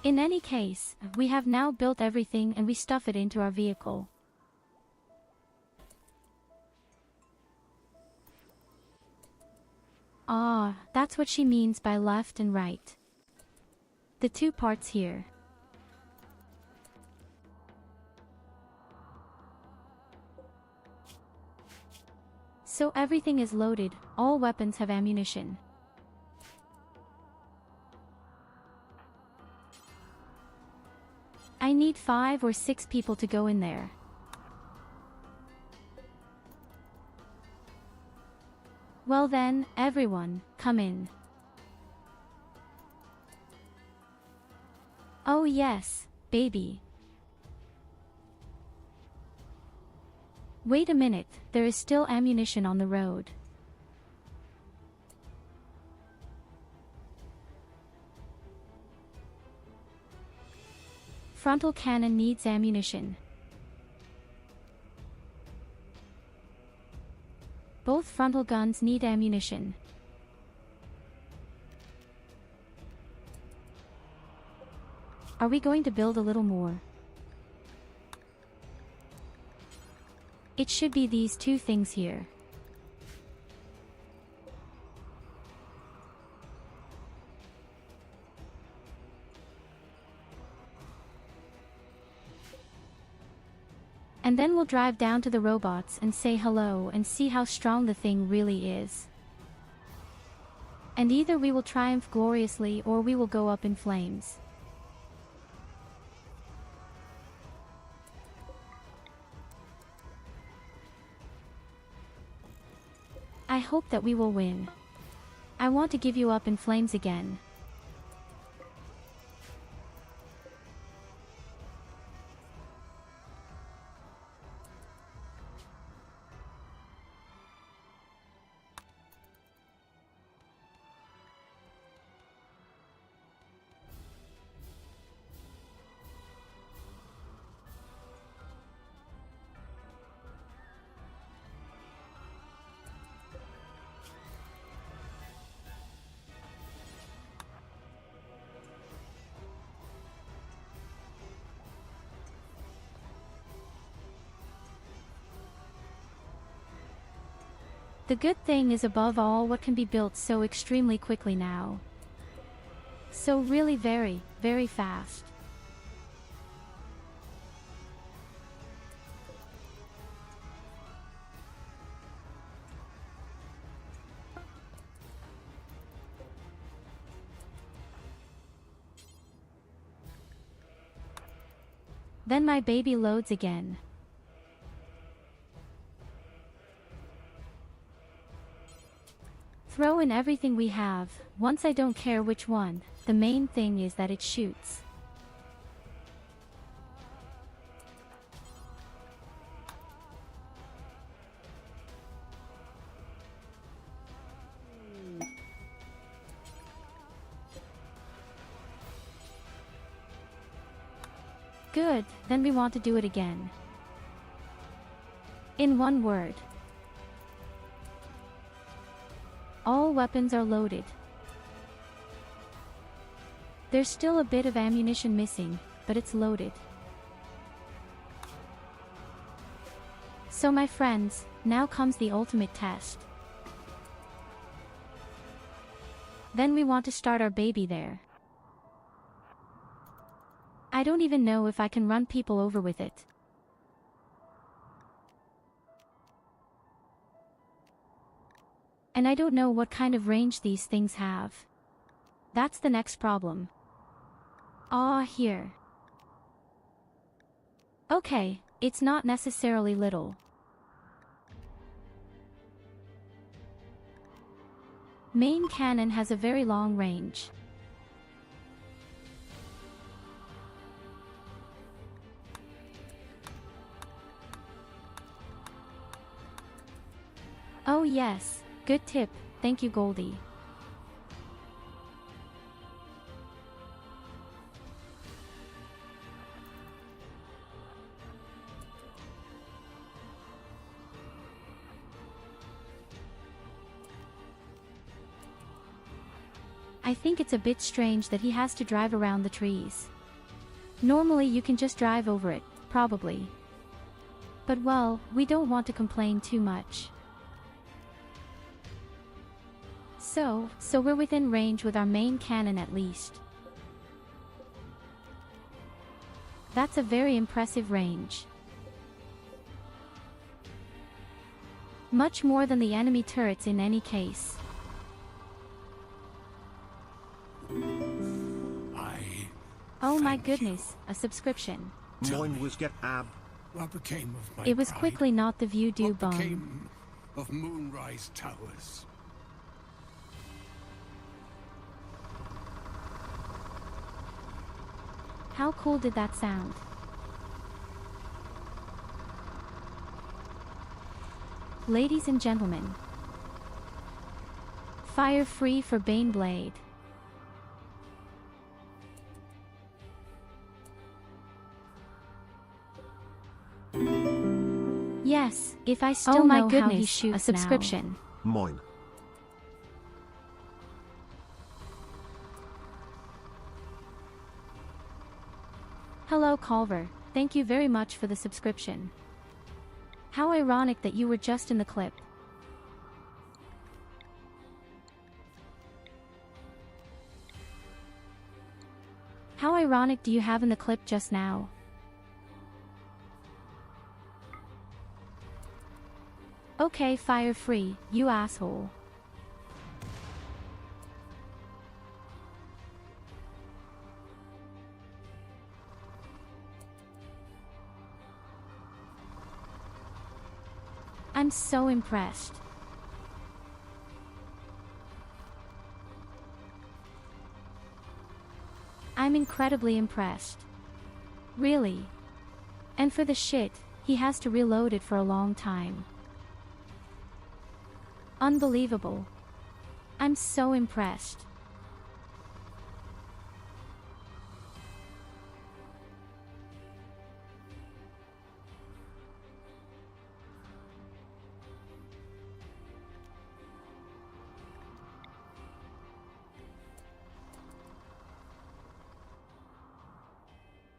In any case, we have now built everything and we stuff it into our vehicle. Ah, that's what she means by left and right. The two parts here. So everything is loaded, all weapons have ammunition. I need 5 or 6 people to go in there. Well then, everyone, come in. Oh yes, baby. Wait a minute, there is still ammunition on the road. Frontal cannon needs ammunition. Both frontal guns need ammunition. Are we going to build a little more? It should be these two things here. And then we'll drive down to the robots and say hello and see how strong the thing really is. And either we will triumph gloriously or we will go up in flames. I hope that we will win. I want to give you up in flames again. The good thing is above all what can be built so extremely quickly now. So really very, very fast. Then my baby loads again. Throw in everything we have, once I don't care which one, the main thing is that it shoots. Good, then we want to do it again. In one word. All weapons are loaded. There's still a bit of ammunition missing, but it's loaded. So my friends, now comes the ultimate test. Then we want to start our baby there. I don't even know if I can run people over with it. And I don't know what kind of range these things have. That's the next problem. Here. Okay, it's not necessarily little. Main cannon has a very long range. Oh yes. Good tip, thank you Goldie. I think it's a bit strange that he has to drive around the trees. Normally you can just drive over it, probably. But well, we don't want to complain too much. So we're within range with our main cannon at least. That's a very impressive range. Much more than the enemy turrets in any case. Oh my goodness, a subscription. Mine was get ab. What became of my It was pride? quickly not the view do What bone. became of Moonrise Towers? How cool did that sound? Ladies and gentlemen. Fire free for Baneblade. Yes, if I still know how he shoots a subscription. now. Mine. Hello Culver, thank you very much for the subscription. How ironic that you were just in the clip. How ironic do you have in the clip just now? Okay, fire free, you asshole. I'm so impressed. I'm incredibly impressed. Really. And for the shit, he has to reload it for a long time. Unbelievable. I'm so impressed.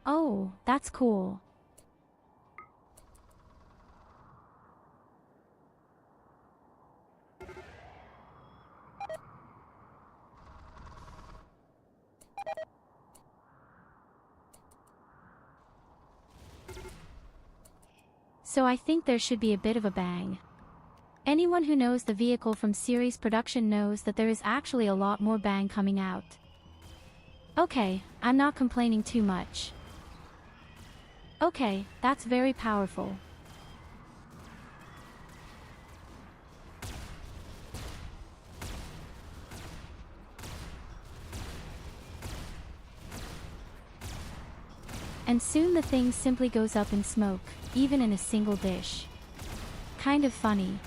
Oh, that's cool. So I think there should be a bit of a bang. Anyone who knows the vehicle from series production knows that there is actually a lot more bang coming out. Okay, I'm not complaining too much. Okay, that's very powerful. And soon the thing simply goes up in smoke, even in a single dish. Kind of funny.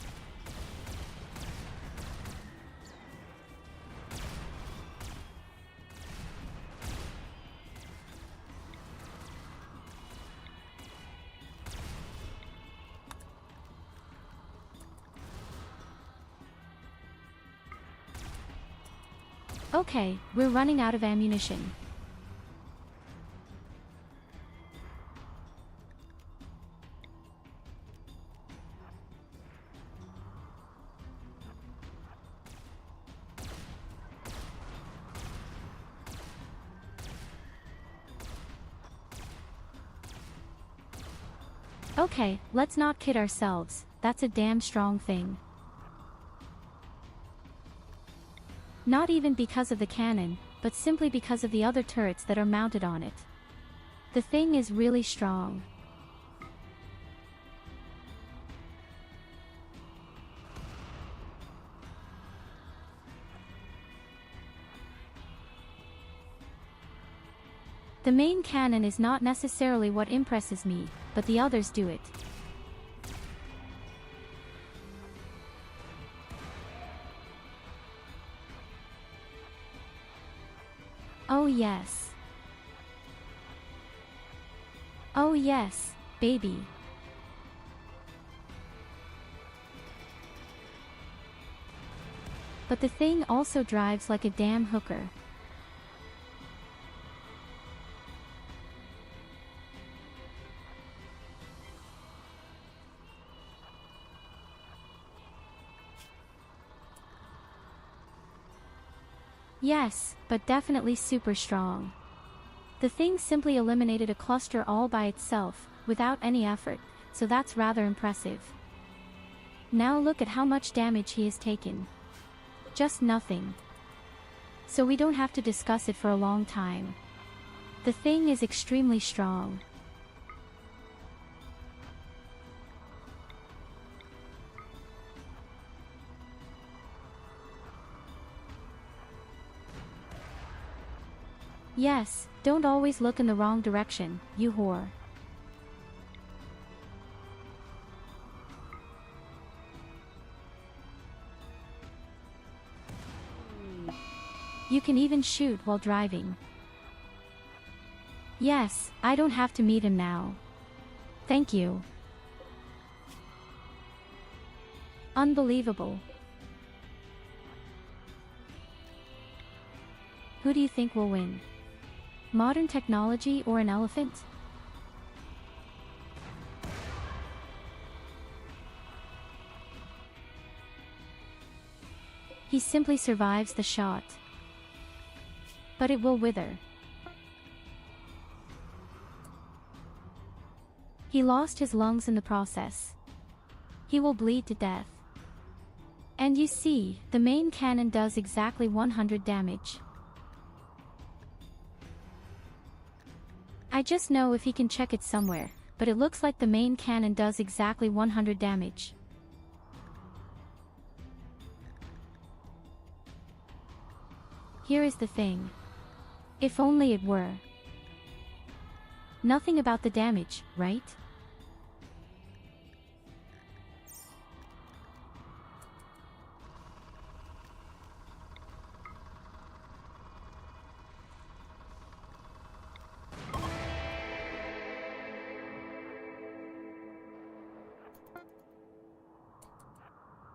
Okay, we're running out of ammunition. Okay, let's not kid ourselves, that's a damn strong thing. Not even because of the cannon, but simply because of the other turrets that are mounted on it. The thing is really strong. The main cannon is not necessarily what impresses me, but the others do it. Oh yes. Oh yes, baby. But the thing also drives like a damn hooker. Yes, but definitely super strong. The thing simply eliminated a cluster all by itself, without any effort, so that's rather impressive. Now look at how much damage he has taken. Just nothing. So we don't have to discuss it for a long time. The thing is extremely strong. Yes, don't always look in the wrong direction, you whore. You can even shoot while driving. Yes, I don't have to meet him now. Thank you. Unbelievable. Who do you think will win? Modern technology or an elephant? He simply survives the shot. But it will wither. He lost his lungs in the process. He will bleed to death. And you see, the main cannon does exactly 100 damage. I just know if he can check it somewhere, but it looks like the main cannon does exactly 100 damage. Here is the thing. If only it were. Nothing about the damage, right?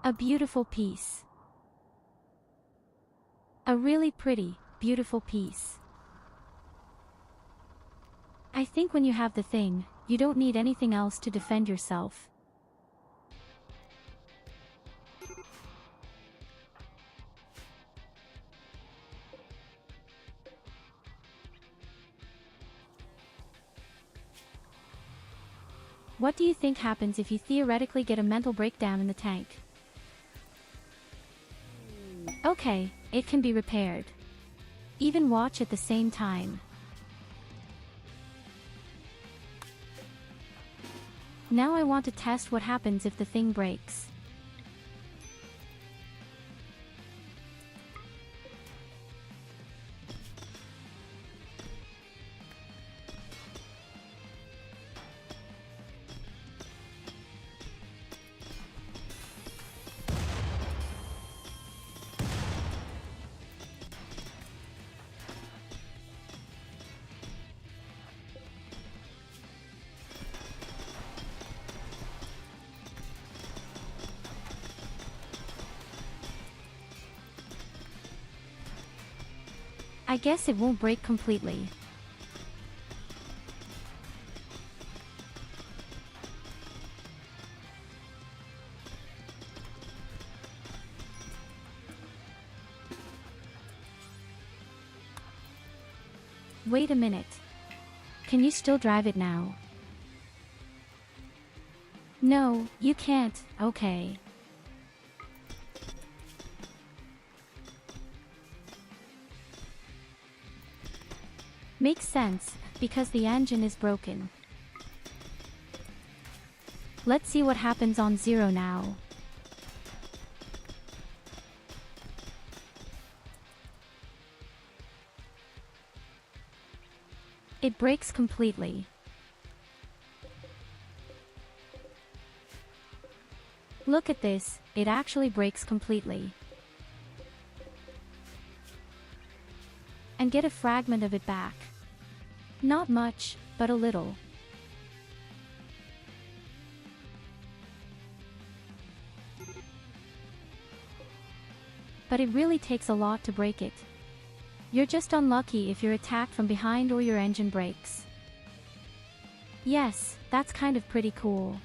A beautiful piece. A really pretty, beautiful piece. I think when you have the thing, you don't need anything else to defend yourself. What do you think happens if you theoretically get a mental breakdown in the tank? Okay, it can be repaired. Even watch at the same time. Now I want to test what happens if the thing breaks. I guess it won't break completely. Wait a minute. Can you still drive it now? No, you can't. Okay. Makes sense, because the engine is broken. Let's see what happens on 0 now. It breaks completely. Look at this, it actually breaks completely. And get a fragment of it back. Not much, but a little. But it really takes a lot to break it. You're just unlucky if you're attacked from behind or your engine breaks. Yes, that's kind of pretty cool.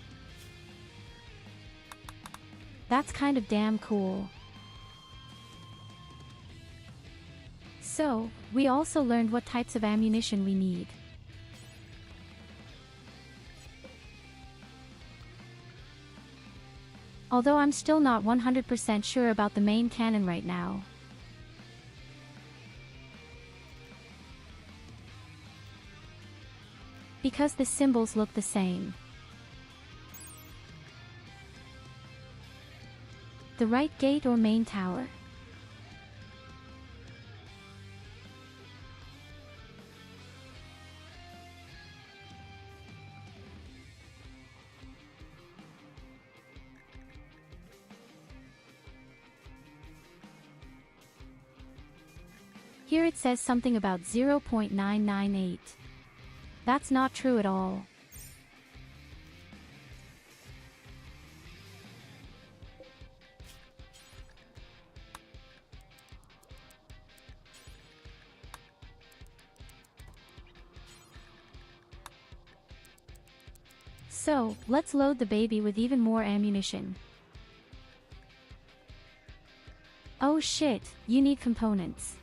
That's kind of damn cool. So, we also learned what types of ammunition we need. Although I'm still not 100% sure about the main cannon right now. Because the symbols look the same. The right gate or main tower? Here it says something about 0.998. That's not true at all. So, let's load the baby with even more ammunition. Oh shit, you need components.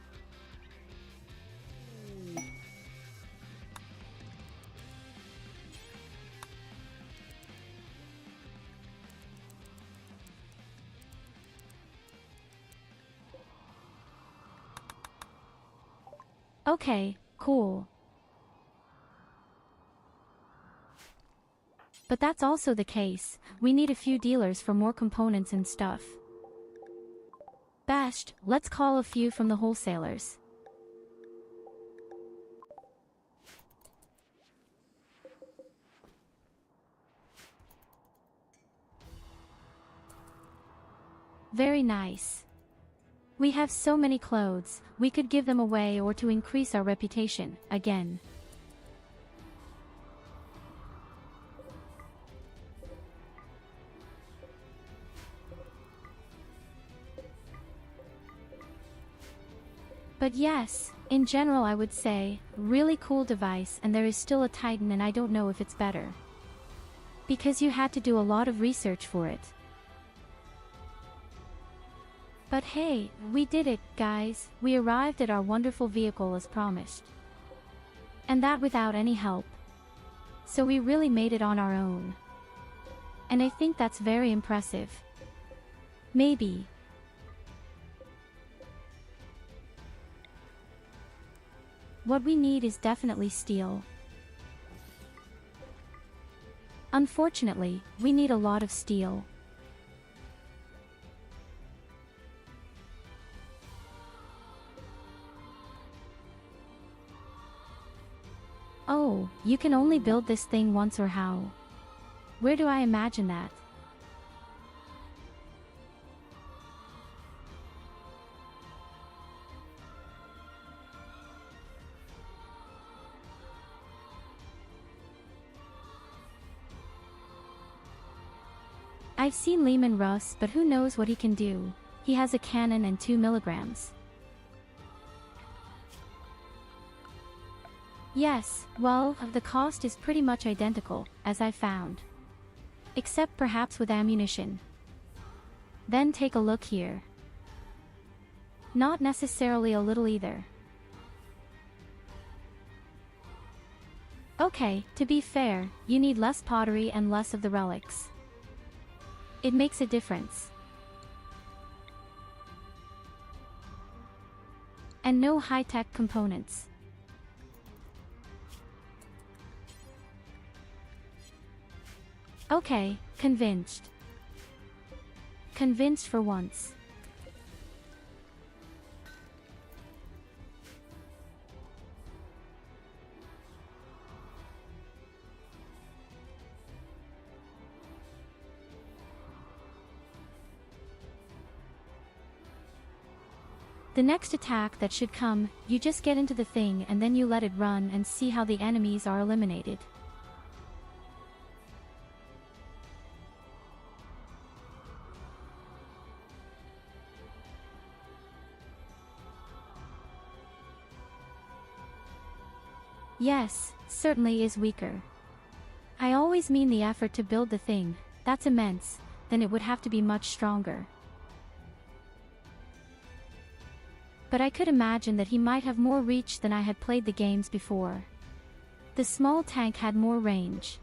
Okay, cool. But that's also the case, we need a few dealers for more components and stuff. Bashed, let's call a few from the wholesalers. Very nice. We have so many clothes, we could give them away or to increase our reputation, again. But yes, in general I would say, really cool device, and there is still a Titan and I don't know if it's better. Because you had to do a lot of research for it. But hey, we did it, guys, we arrived at our wonderful vehicle as promised. And that without any help. So we really made it on our own. And I think that's very impressive. Maybe. What we need is definitely steel. Unfortunately, we need a lot of steel. Oh, you can only build this thing once or how? Where do I imagine that? I've seen Lehman Russ, but who knows what he can do. He has a cannon and 2 milligrams. Yes, well, the cost is pretty much identical, as I found. Except perhaps with ammunition. Then take a look here. Not necessarily a little either. Okay, to be fair, you need less pottery and less of the relics. It makes a difference. And no high-tech components. Okay, convinced. Convinced for once. The next attack that should come, you just get into the thing and then you let it run and see how the enemies are eliminated. Yes, certainly is weaker. I always mean the effort to build the thing, that's immense, then it would have to be much stronger. But I could imagine that he might have more reach than I had played the games before. The small tank had more range.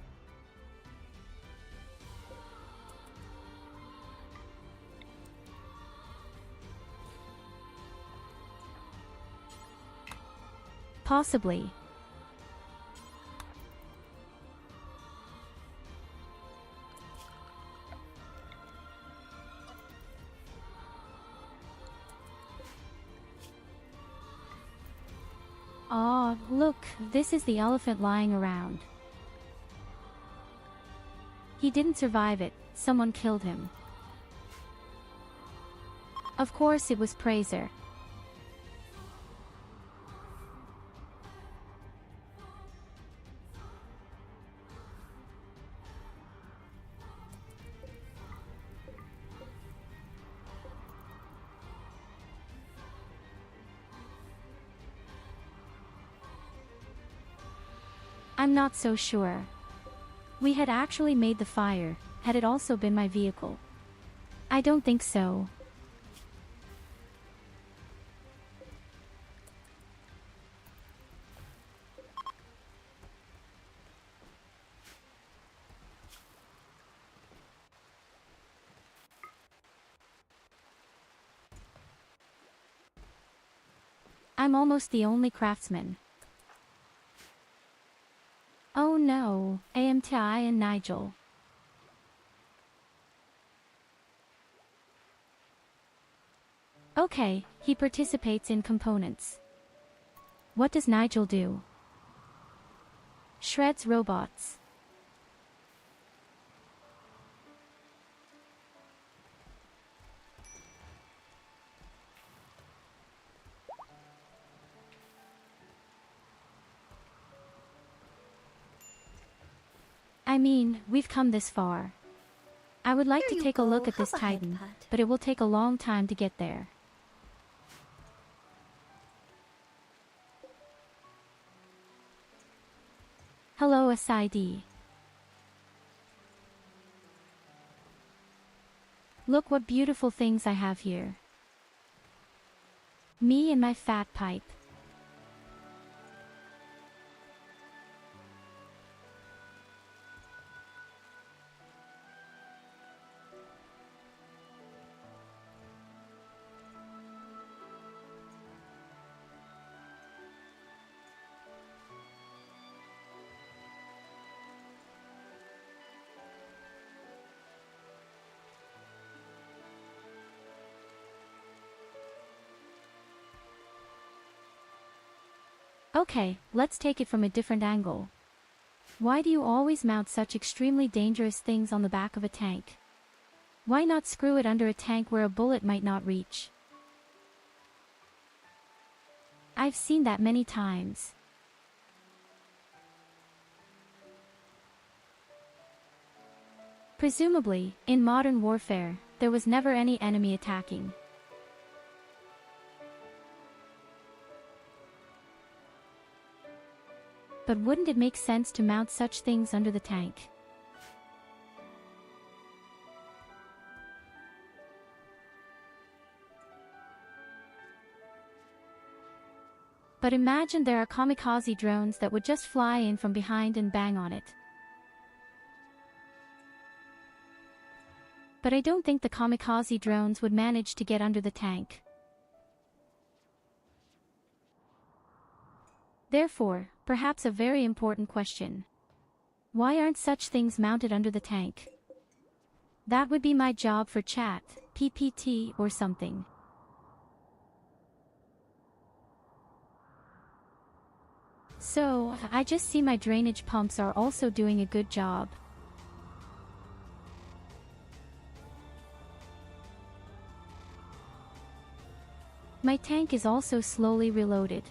Possibly. Aw, look, this is the elephant lying around. He didn't survive it, someone killed him. Of course it was Praiser. I'm not so sure. We had actually made the fire, had it also been my vehicle? I don't think so. I'm almost the only craftsman. Oh no, AMTI and Nigel. Okay, he participates in components. What does Nigel do? Shreds robots. I mean, we've come this far. I would like Here to you take a go. look at this Have a head Titan, pat. but it will take a long time to get there. Hello SID. Look what beautiful things I have here. Me and my fat pipe. Okay, let's take it from a different angle. Why do you always mount such extremely dangerous things on the back of a tank? Why not screw it under a tank where a bullet might not reach? I've seen that many times. Presumably, in modern warfare, there was never any enemy attacking. But wouldn't it make sense to mount such things under the tank? But imagine there are kamikaze drones that would just fly in from behind and bang on it. But I don't think the kamikaze drones would manage to get under the tank. Therefore, perhaps a very important question. Why aren't such things mounted under the tank? That would be my job for chat, PPT or something. So, I just see my drainage pumps are also doing a good job. My tank is also slowly reloaded.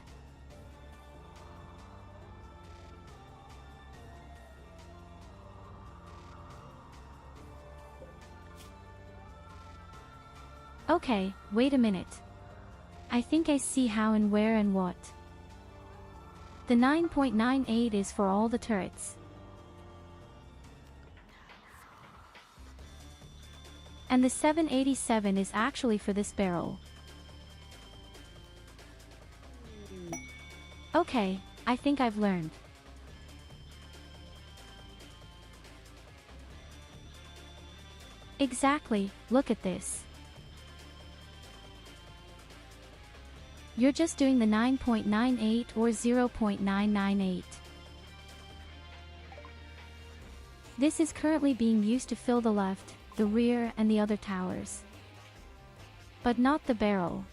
Okay, wait a minute. I think I see how and where and what. The 9.98 is for all the turrets. And the 787 is actually for this barrel. Okay, I think I've learned. Exactly, look at this. You're just doing the 9.98 or 0.998. This is currently being used to fill the left, the rear and the other towers. But not the barrel.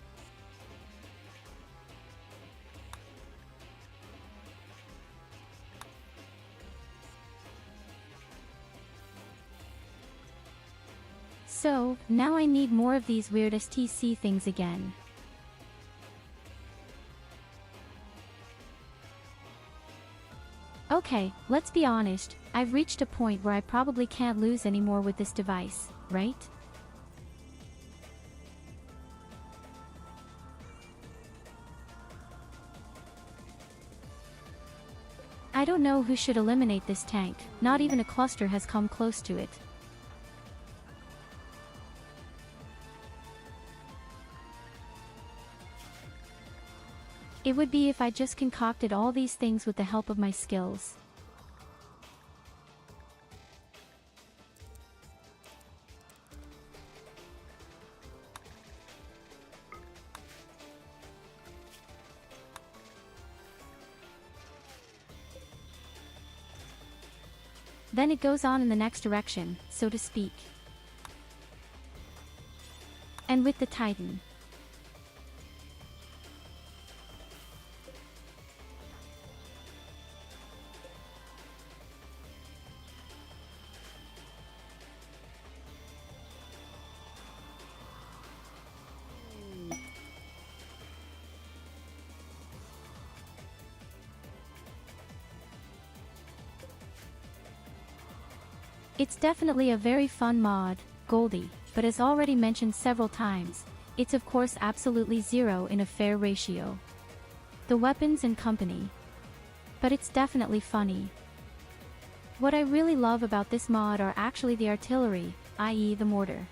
So, now I need more of these weird STC things again. Okay, let's be honest, I've reached a point where I probably can't lose anymore with this device, right? I don't know who should eliminate this tank, not even a cluster has come close to it. It would be if I just concocted all these things with the help of my skills. Then it goes on in the next direction, so to speak. And with the Titan. It's definitely a very fun mod, Goldie, but as already mentioned several times, it's of course absolutely zero in a fair ratio. The weapons and company. But it's definitely funny. What I really love about this mod are actually the artillery, i.e. the mortar.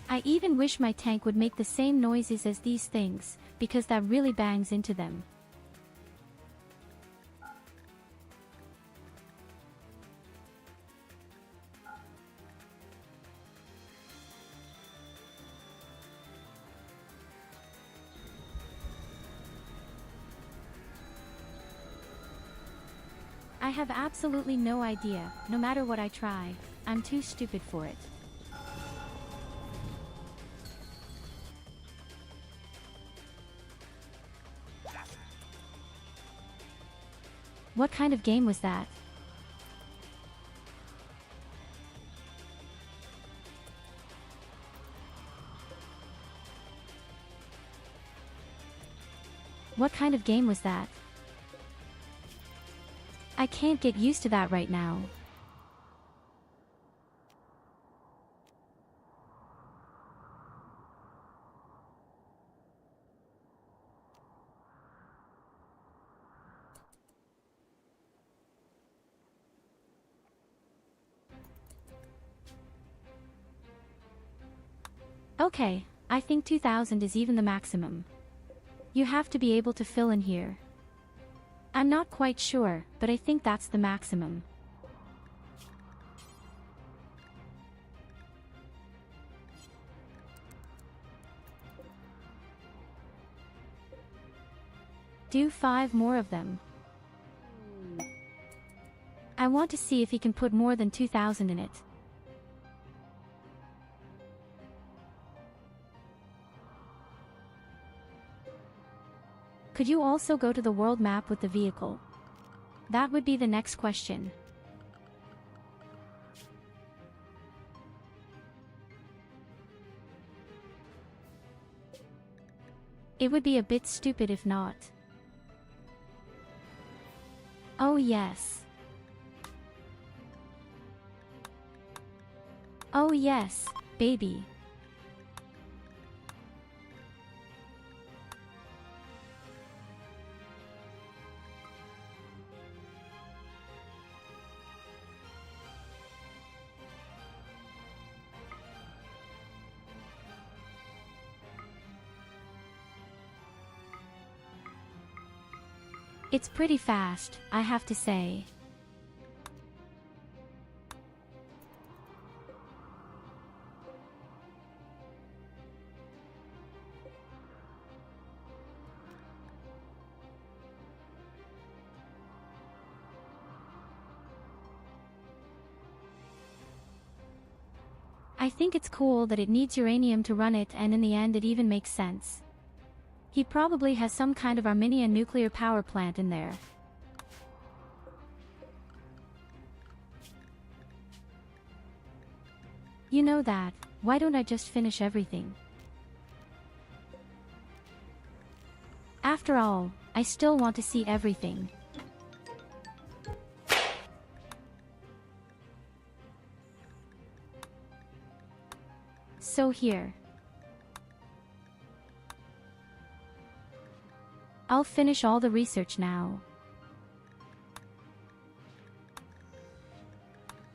I even wish my tank would make the same noises as these things, because that really bangs into them. I have absolutely no idea, no matter what I try, I'm too stupid for it. What kind of game was that? What kind of game was that? I can't get used to that right now. Okay, I think 2000 is even the maximum. You have to be able to fill in here. I'm not quite sure, but I think that's the maximum. Do 5 more of them. I want to see if he can put more than 2000 in it. Could you also go to the world map with the vehicle? That would be the next question. It would be a bit stupid if not. Oh yes. Oh yes, baby. It's pretty fast, I have to say. I think it's cool that it needs uranium to run it, and in the end it even makes sense. He probably has some kind of Armenian nuclear power plant in there. You know that, why don't I just finish everything? After all, I still want to see everything. So here. I'll finish all the research now.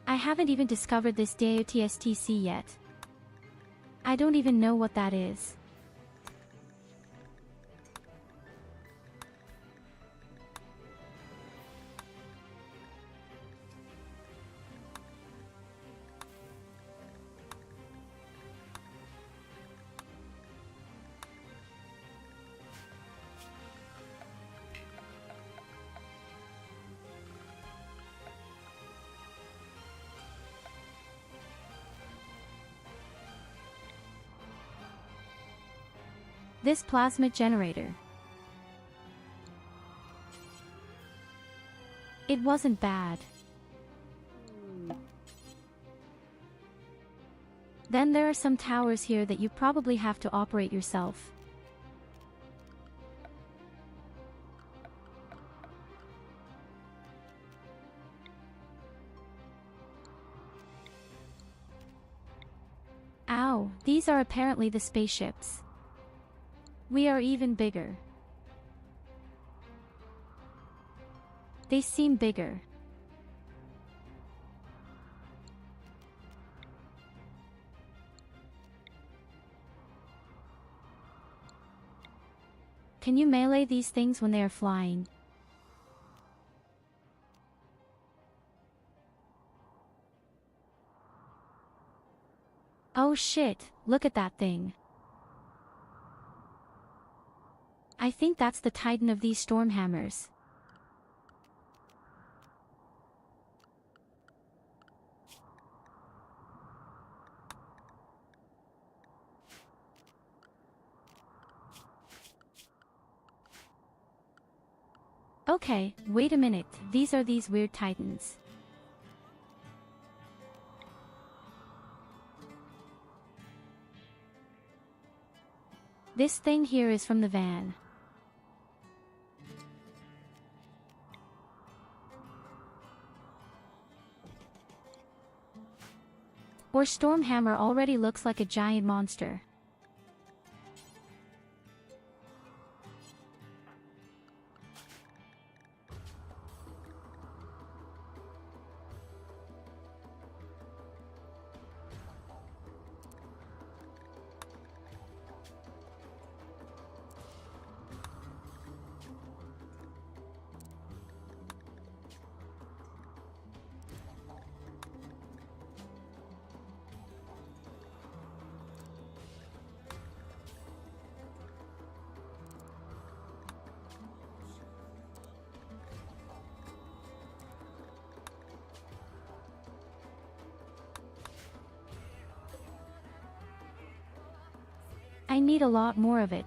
I haven't even discovered this DAOTSTC yet. I don't even know what that is. This plasma generator. It wasn't bad. Then there are some towers here that you probably have to operate yourself. No, these are apparently the spaceships. We are even bigger. They seem bigger. Can you melee these things when they are flying? Oh shit, look at that thing. I think that's the titan of these Stormhammers. Okay, wait a minute, these are these weird titans. This thing here is from the van. Or Stormhammer already looks like a giant monster. I need a lot more of it.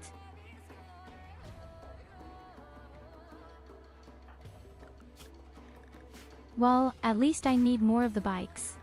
Well, at least I need more of the bikes.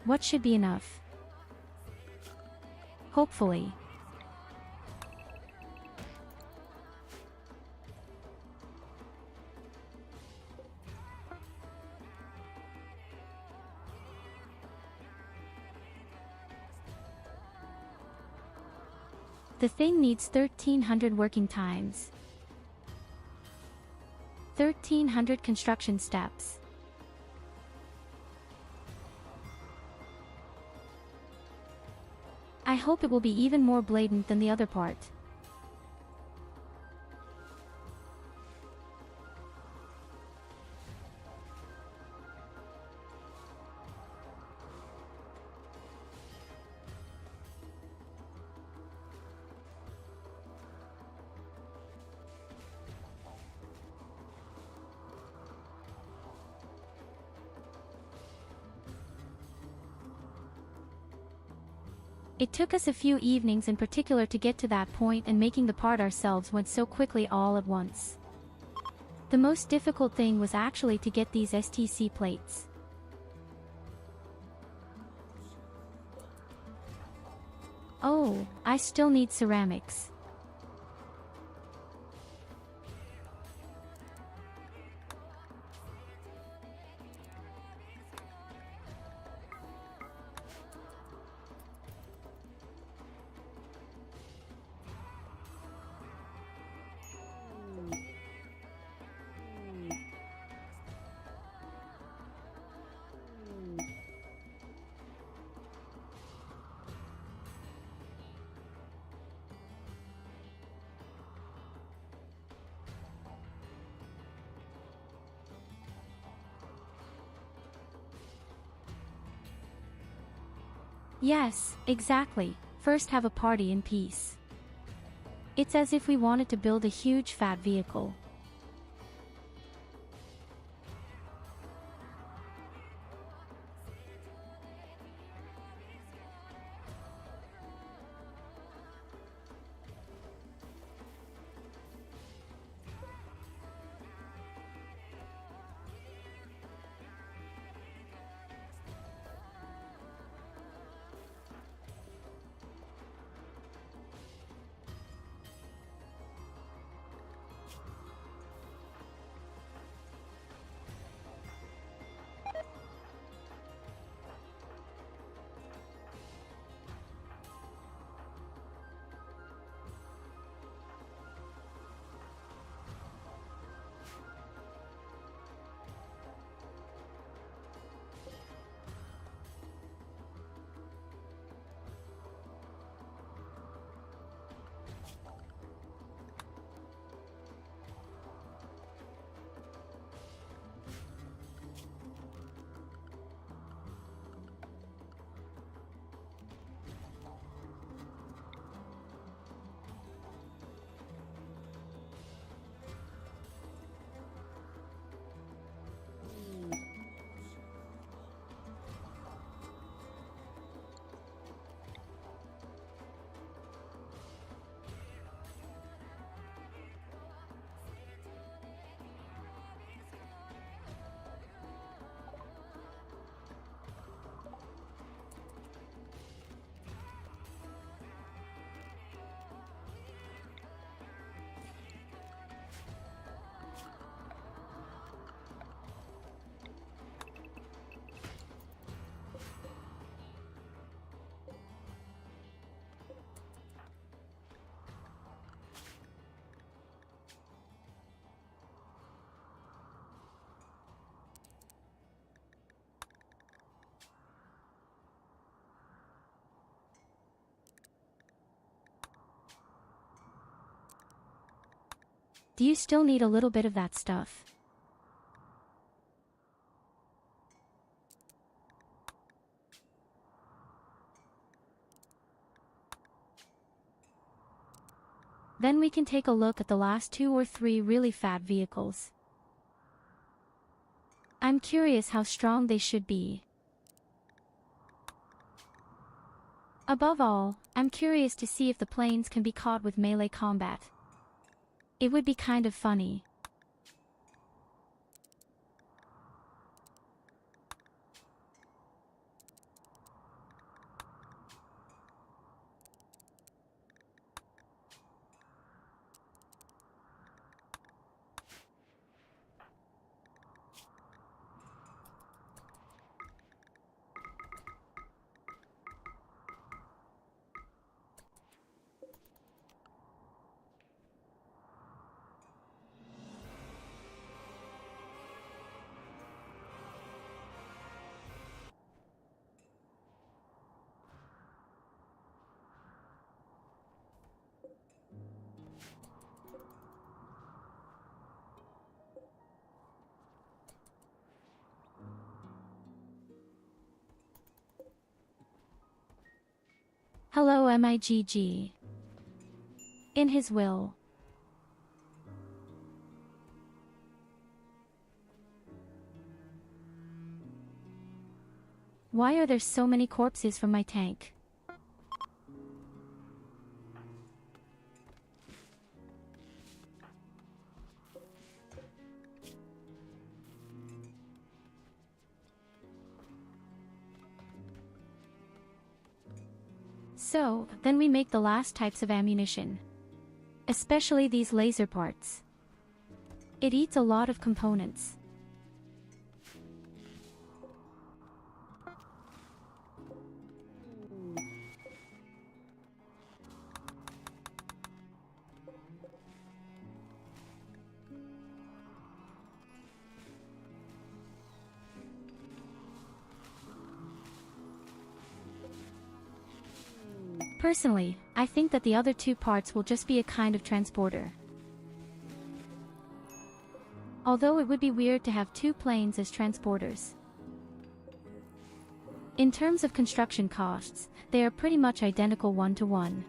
What should be enough? Hopefully. The thing needs 1300 working times. 1300 construction steps. I hope it will be even more blatant than the other part. It took us a few evenings in particular to get to that point, and making the part ourselves went so quickly all at once. The most difficult thing was actually to get these STC plates. Oh, I still need ceramics. Yes, exactly. First have a party in peace. It's as if we wanted to build a huge fat vehicle. Do you still need a little bit of that stuff? Then we can take a look at the last 2 or 3 really fat vehicles. I'm curious how strong they should be. Above all, I'm curious to see if the planes can be caught with melee combat. It would be kind of funny. Hello MIGG. In his will. Why are there so many corpses from my tank? So, then we make the last types of ammunition. Especially these laser parts. It eats a lot of components. Personally, I think that the other 2 parts will just be a kind of transporter. Although it would be weird to have 2 planes as transporters. In terms of construction costs, they are pretty much identical 1-to-1.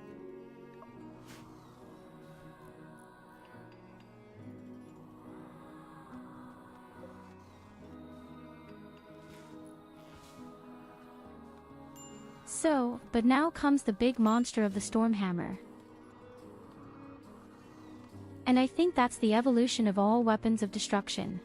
So, but now comes the big monster of the Stormhammer. And I think that's the evolution of all weapons of destruction.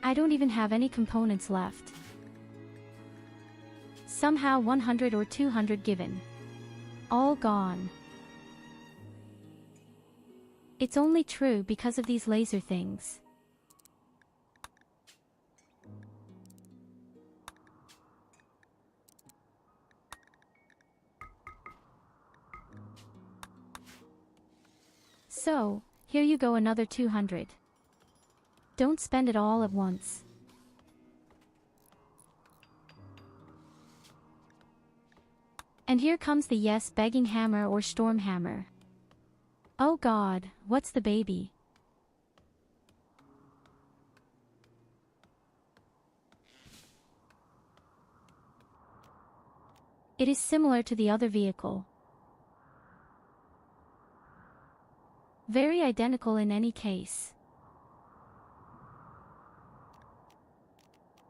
I don't even have any components left. Somehow 100 or 200 given. All gone. It's only true because of these laser things. So, here you go, another 200. Don't spend it all at once. And here comes the begging hammer or Stormhammer. Oh god, what's the baby? It is similar to the other vehicle. Very identical in any case.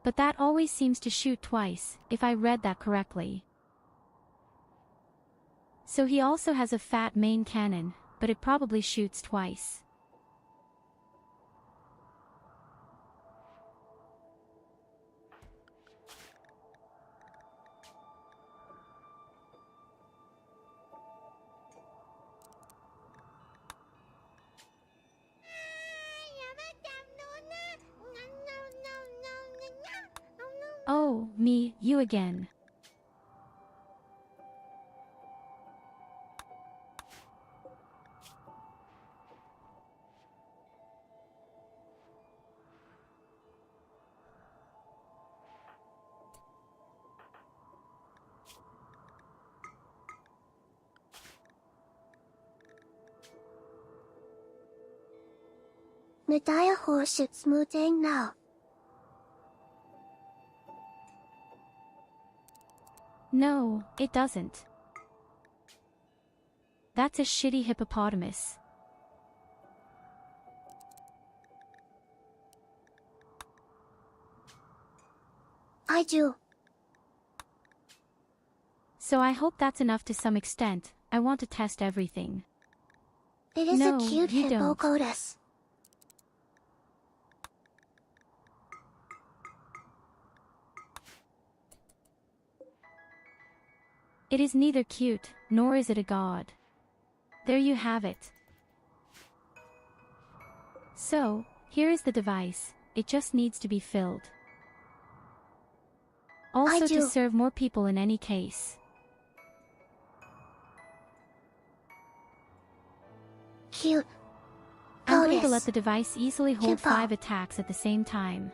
But that always seems to shoot twice, if I read that correctly. So he also has a fat main cannon, but it probably shoots twice. Oh, me, you again. Medaya horseship smoothing now. No, it doesn't. That's a shitty hippopotamus. I do. So I hope that's enough to some extent. I want to test everything. It is No, a cute you hippo don't. goddess. It is neither cute, nor is it a god. There you have it. So, here is the device, it just needs to be filled. Also to do. serve more people in any case. Cute. I'm going to Goddess. let the device easily hold Hippo. 5 attacks at the same time.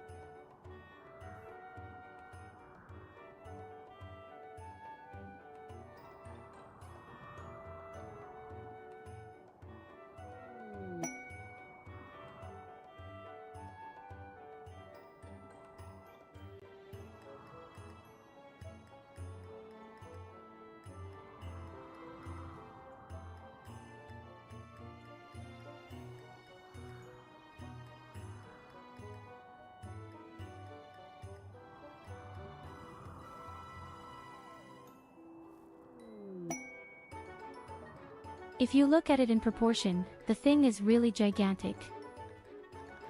If you look at it in proportion, the thing is really gigantic.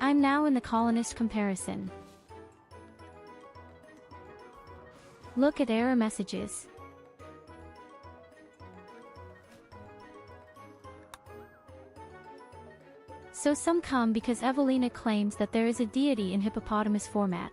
I'm now in the colonist comparison. Look at error messages. So some come because Evelina claims that there is a deity in hippopotamus format.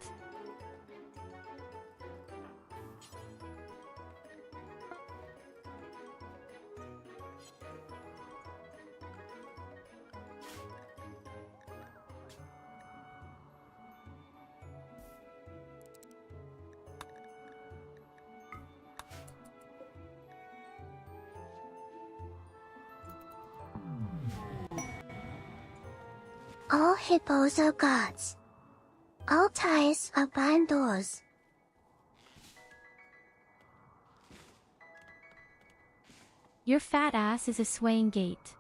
All hippos are gods. All ties are bandors. Your fat ass is a swaying gate.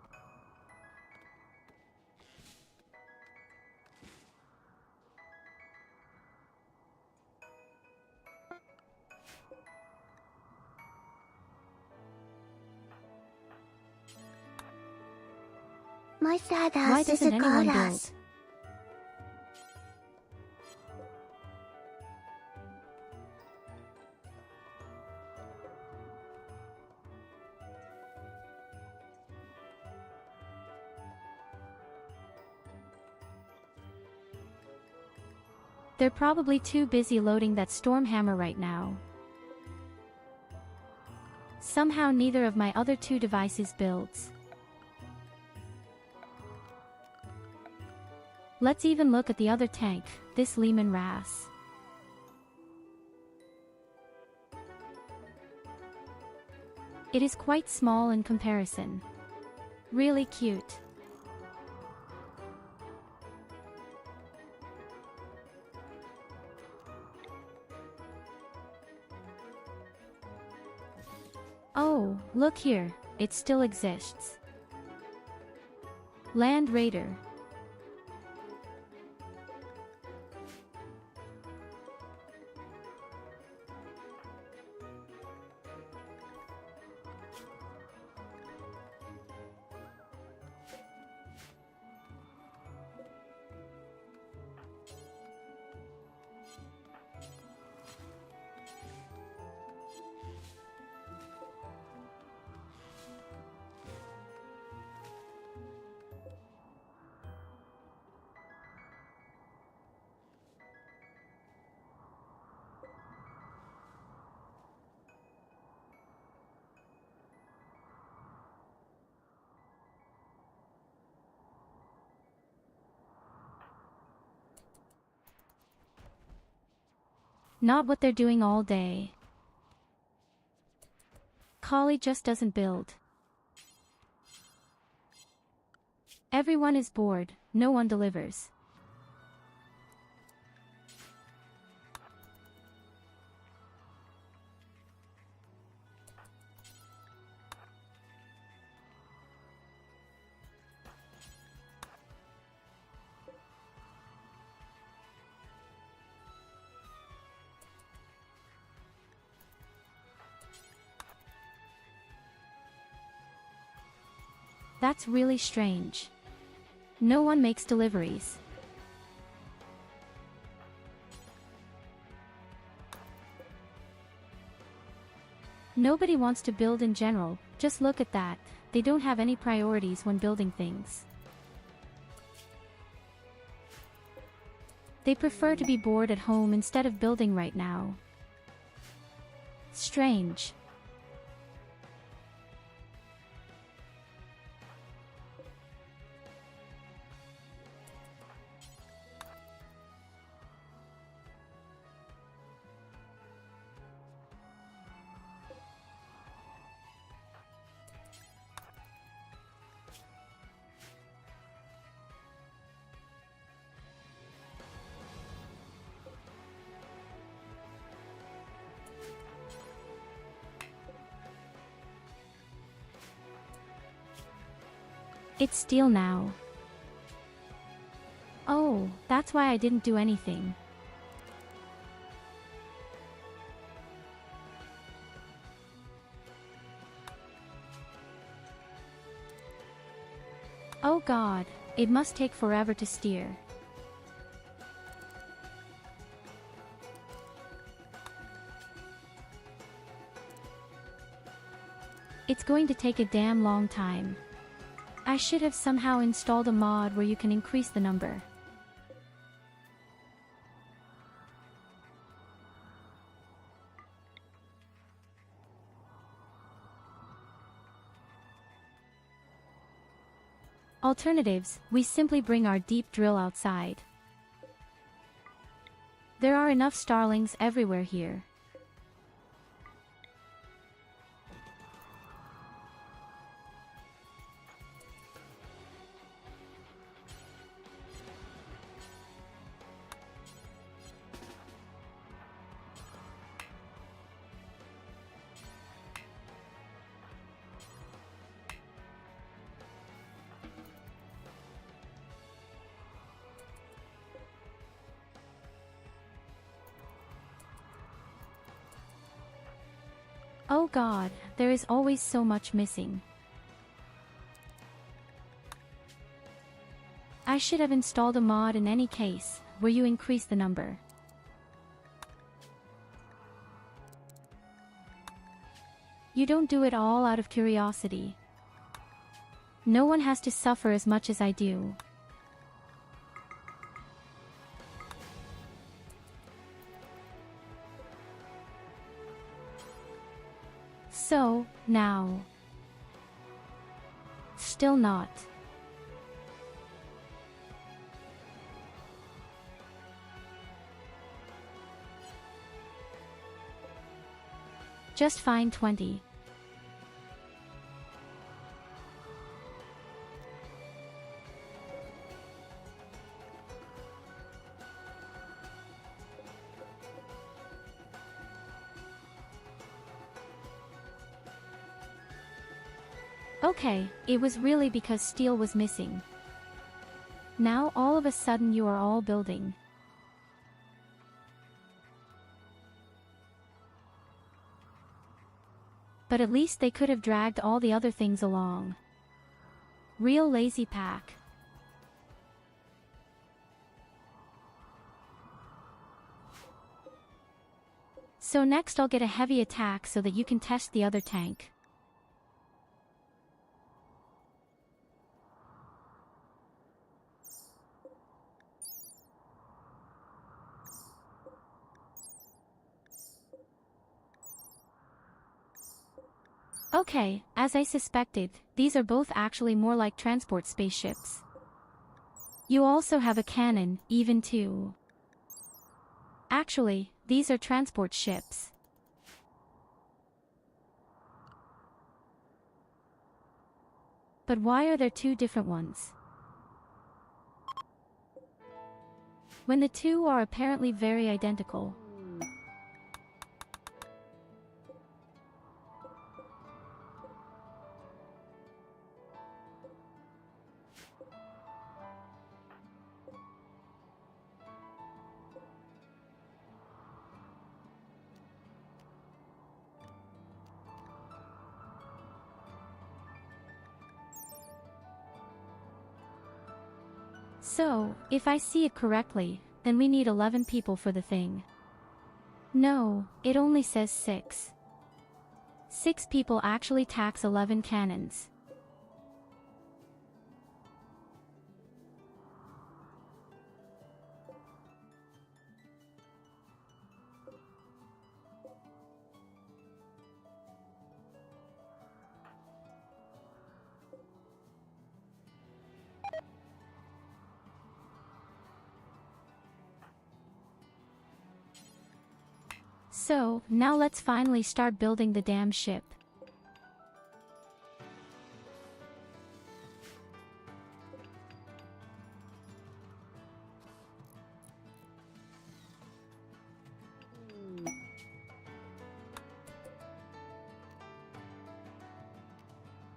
My fat Why ass is a doesn't anyone goddess. build? They're probably too busy loading that Stormhammer right now. Somehow neither of my other 2 devices builds. Let's even look at the other tank, this Lehman Ras. It is quite small in comparison. Really cute. Oh, look here, it still exists. Land Raider. Not what they're doing all day. Kali just doesn't build. Everyone is bored, no one delivers. That's really strange. No one makes deliveries. Nobody wants to build in general, just look at that, they don't have any priorities when building things. They prefer to be bored at home instead of building right now. Strange. It's steel now. Oh, that's why I didn't do anything. Oh God, it must take forever to steer. It's going to take a damn long time. I should have somehow installed a mod where you can increase the number. Alternatives, we simply bring our deep drill outside. There are enough starlings everywhere here. Oh God, there is always so much missing. I should have installed a mod in any case, where you increase the number. You don't do it all out of curiosity. No one has to suffer as much as I do. So, now. Still not. Just find 20. Okay, it was really because steel was missing. Now all of a sudden you are all building. But at least they could have dragged all the other things along. Real lazy pack. So next I'll get a heavy attack so that you can test the other tank. Okay, as I suspected, these are both actually more like transport spaceships. You also have a cannon, even two. Actually, these are transport ships. But why are there two different ones? When the two are apparently very identical. So, if I see it correctly, then we need 11 people for the thing. No, it only says 6. 6 people actually tax 11 cannons. So, now let's finally start building the damn ship.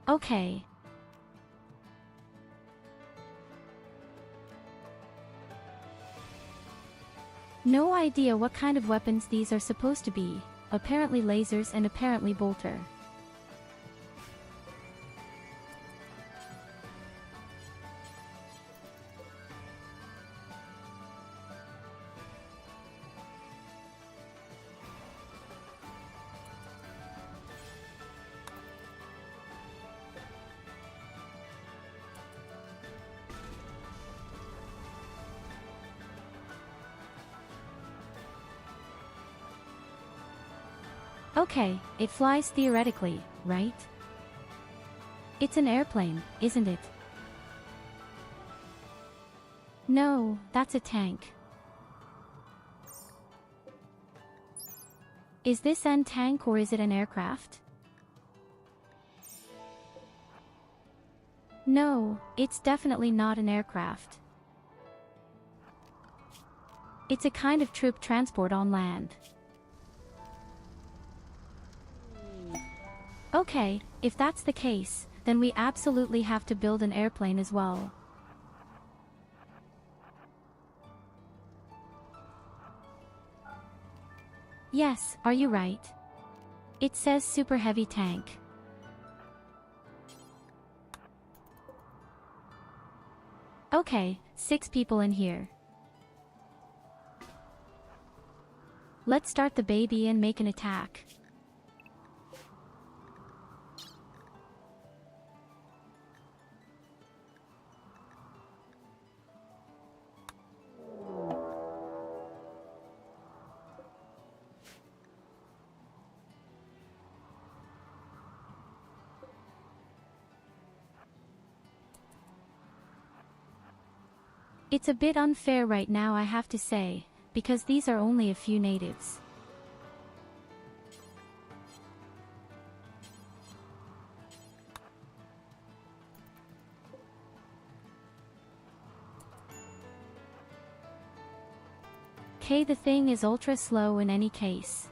Okay. No idea what kind of weapons these are supposed to be, apparently lasers and apparently bolter. Okay, it flies theoretically, right? It's an airplane, isn't it? No, that's a tank. Is this an tank or is it an aircraft? No, it's definitely not an aircraft. It's a kind of troop transport on land. Okay, if that's the case, then we absolutely have to build an airplane as well. Yes, are you right? It says super heavy tank. Okay, 6 people in here. Let's start the baby and make an attack. It's a bit unfair right now, I have to say, because these are only a few natives. Okay, the thing is ultra slow in any case.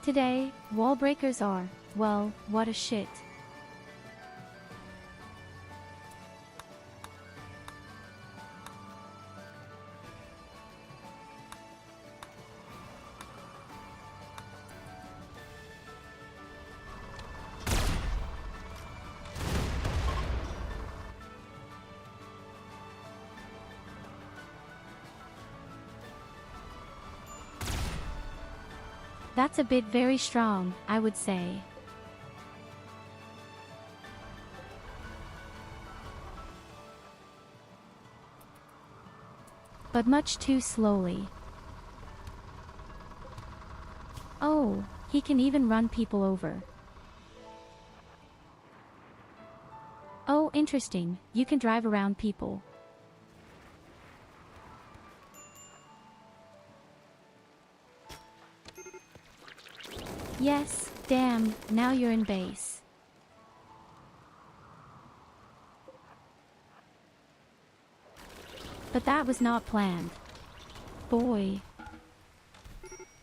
Today, wall breakers are, well, what a shit. That's a bit very strong, I would say. But much too slowly. Oh, he can even run people over. Interesting, you can drive around people. Yes, damn, now you're in base. But that was not planned. Boy.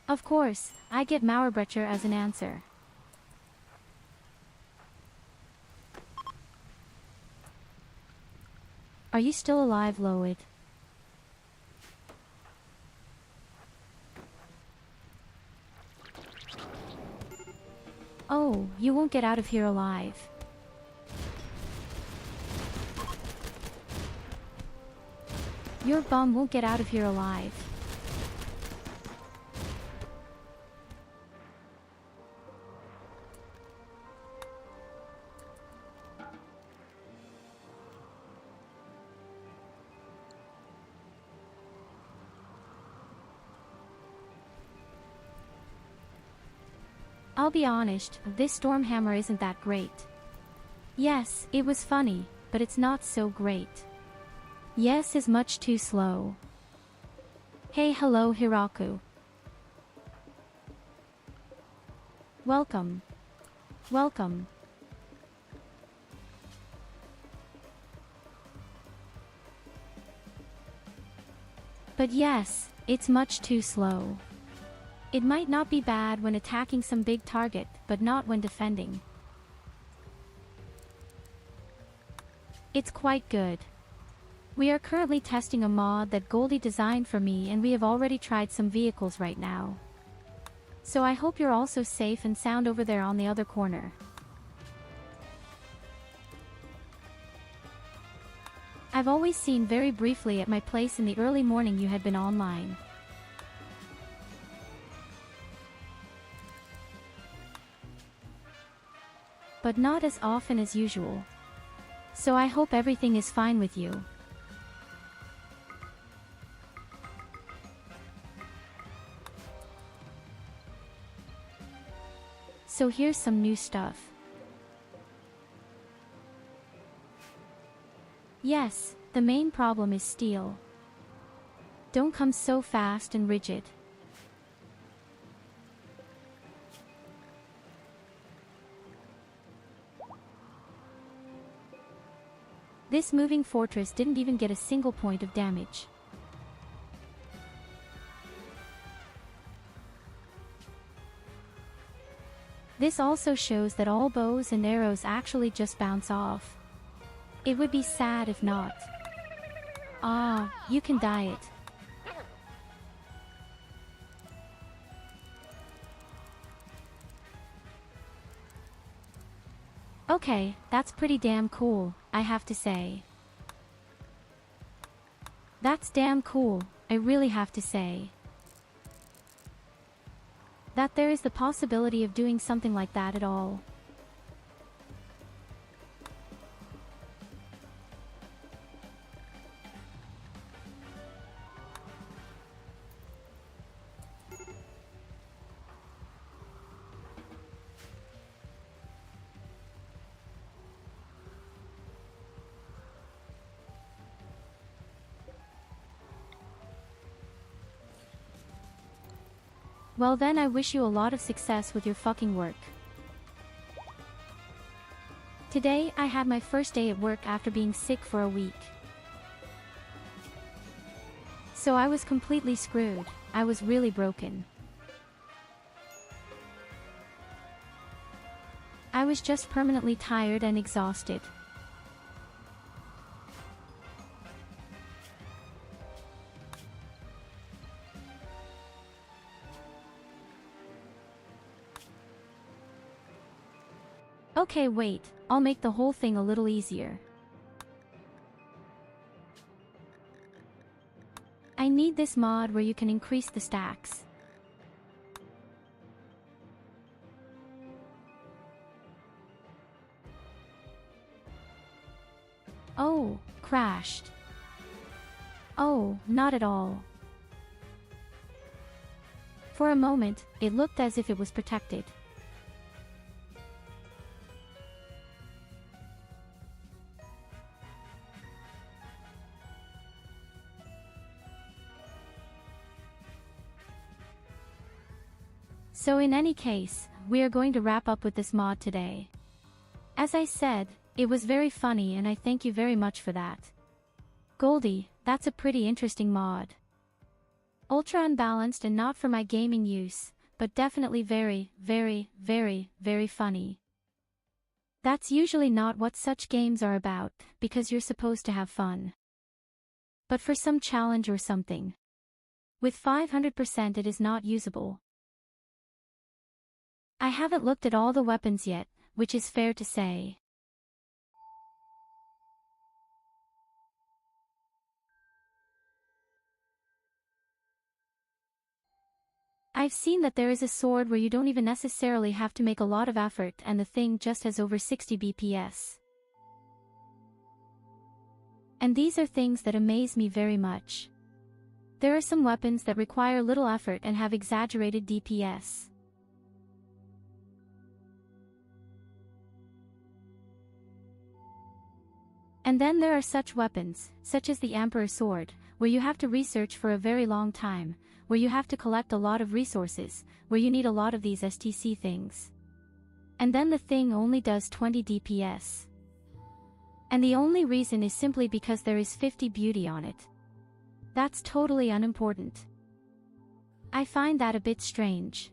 Of course, I get Mauerbrecher as an answer. Are you still alive, Loid? Oh, you won't get out of here alive. Your bum won't get out of here alive. I'll be honest, this Stormhammer isn't that great. Yes, it was funny, but it's not so great. Yes is much too slow. Hey, hello Hiraku. Welcome. Welcome. But yes, it's much too slow. It might not be bad when attacking some big target, but not when defending. It's quite good. We are currently testing a mod that Goldie designed for me, and we have already tried some vehicles right now. So I hope you're also safe and sound over there on the other corner. I've always seen very briefly at my place in the early morning you had been online. But not as often as usual. So I hope everything is fine with you. So here's some new stuff. Yes, the main problem is steel. Don't come so fast and rigid. This moving fortress didn't even get a single point of damage. This also shows that all bows and arrows actually just bounce off. It would be sad if not. Ah, you can dye it. Okay, that's pretty damn cool, I have to say. That's damn cool, I really have to say. That there is the possibility of doing something like that at all. Well then, I wish you a lot of success with your fucking work. Today, I had my first day at work after being sick for a week. So I was completely screwed. I was really broken. I was just permanently tired and exhausted. Okay, wait, I'll make the whole thing a little easier. I need this mod where you can increase the stacks. Oh, crashed. Oh, not at all. For a moment, it looked as if it was protected. So in any case, we are going to wrap up with this mod today. As I said, it was very funny and I thank you very much for that. Goldie, that's a pretty interesting mod. Ultra unbalanced and not for my gaming use, but definitely very, very, very, very funny. That's usually not what such games are about, because you're supposed to have fun. But for some challenge or something. With 500% it is not usable. I haven't looked at all the weapons yet, which is fair to say. I've seen that there is a sword where you don't even necessarily have to make a lot of effort and the thing just has over 60 BPS. And these are things that amaze me very much. There are some weapons that require little effort and have exaggerated DPS. And then there are such weapons, such as the Emperor Sword, where you have to research for a very long time, where you have to collect a lot of resources, where you need a lot of these STC things. And then the thing only does 20 DPS. And the only reason is simply because there is 50 beauty on it. That's totally unimportant. I find that a bit strange.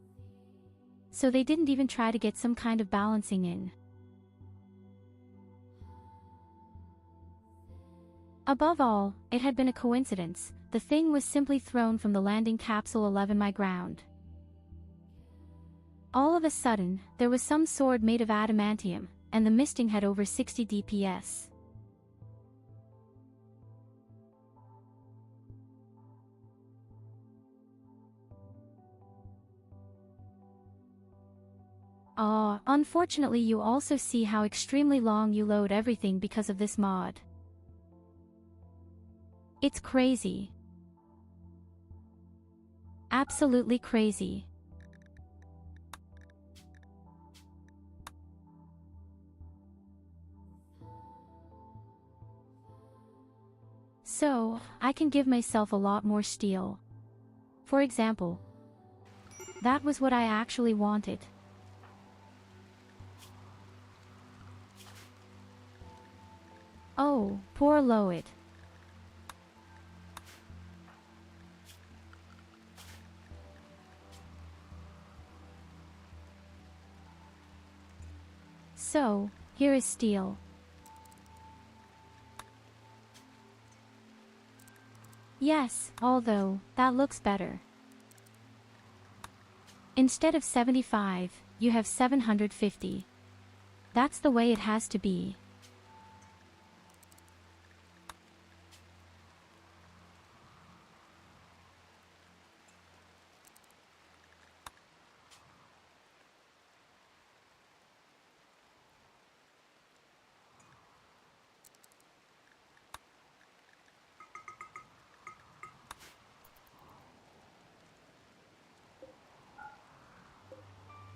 So they didn't even try to get some kind of balancing in. Above all, it had been a coincidence, the thing was simply thrown from the landing capsule 11 my ground. All of a sudden, there was some sword made of adamantium, and the misting had over 60 DPS. Unfortunately you also see how extremely long you load everything because of this mod. It's crazy. Absolutely crazy. So, I can give myself a lot more steel. For example, that was what I actually wanted. Oh, poor Loid. So, here is steel. Yes, although, that looks better. Instead of 75, you have 750. That's the way it has to be.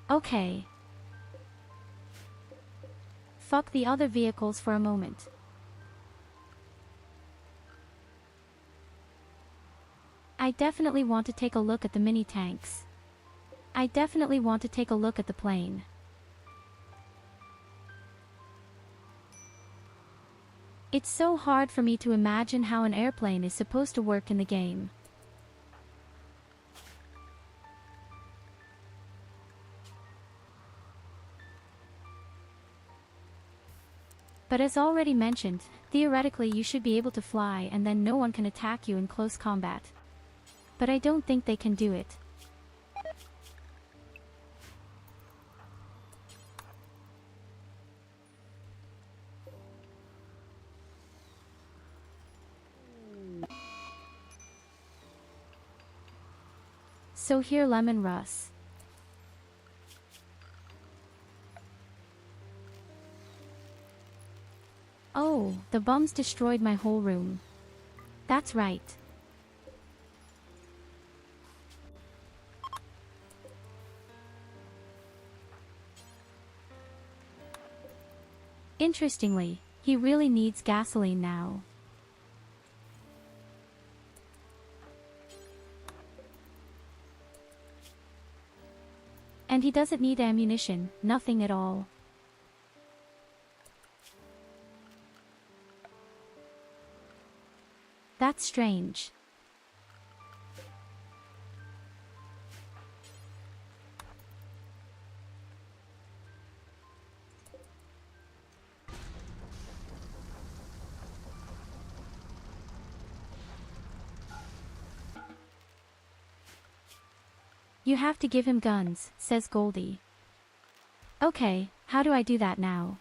Okay. Fuck the other vehicles for a moment. I definitely want to take a look at the mini tanks. I definitely want to take a look at the plane. It's so hard for me to imagine how an airplane is supposed to work in the game. But as already mentioned, theoretically you should be able to fly and then no one can attack you in close combat. But I don't think they can do it. So here Lemon Russ. Oh, the bums destroyed my whole room. That's right. Interestingly, he really needs gasoline now. And he doesn't need ammunition, nothing at all. That's strange. You have to give him guns, says Goldie. Okay, how do I do that now?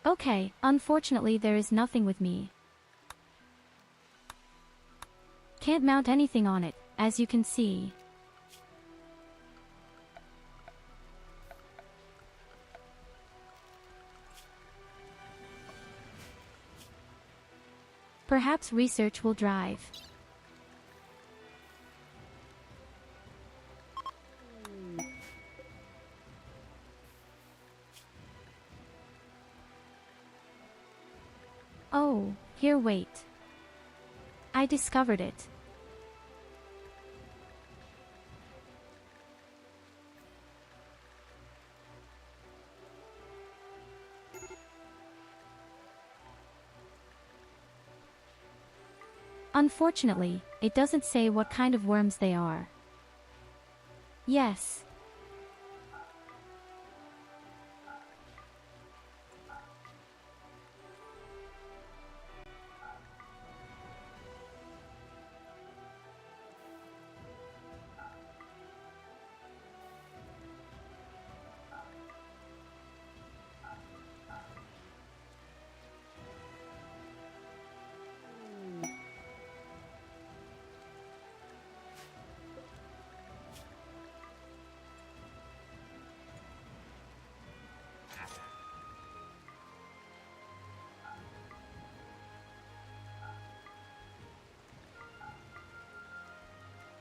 Okay, unfortunately there is nothing with me. Can't mount anything on it, as you can see. Perhaps research will drive. Oh, here wait. I discovered it. Unfortunately, it doesn't say what kind of worms they are. Yes.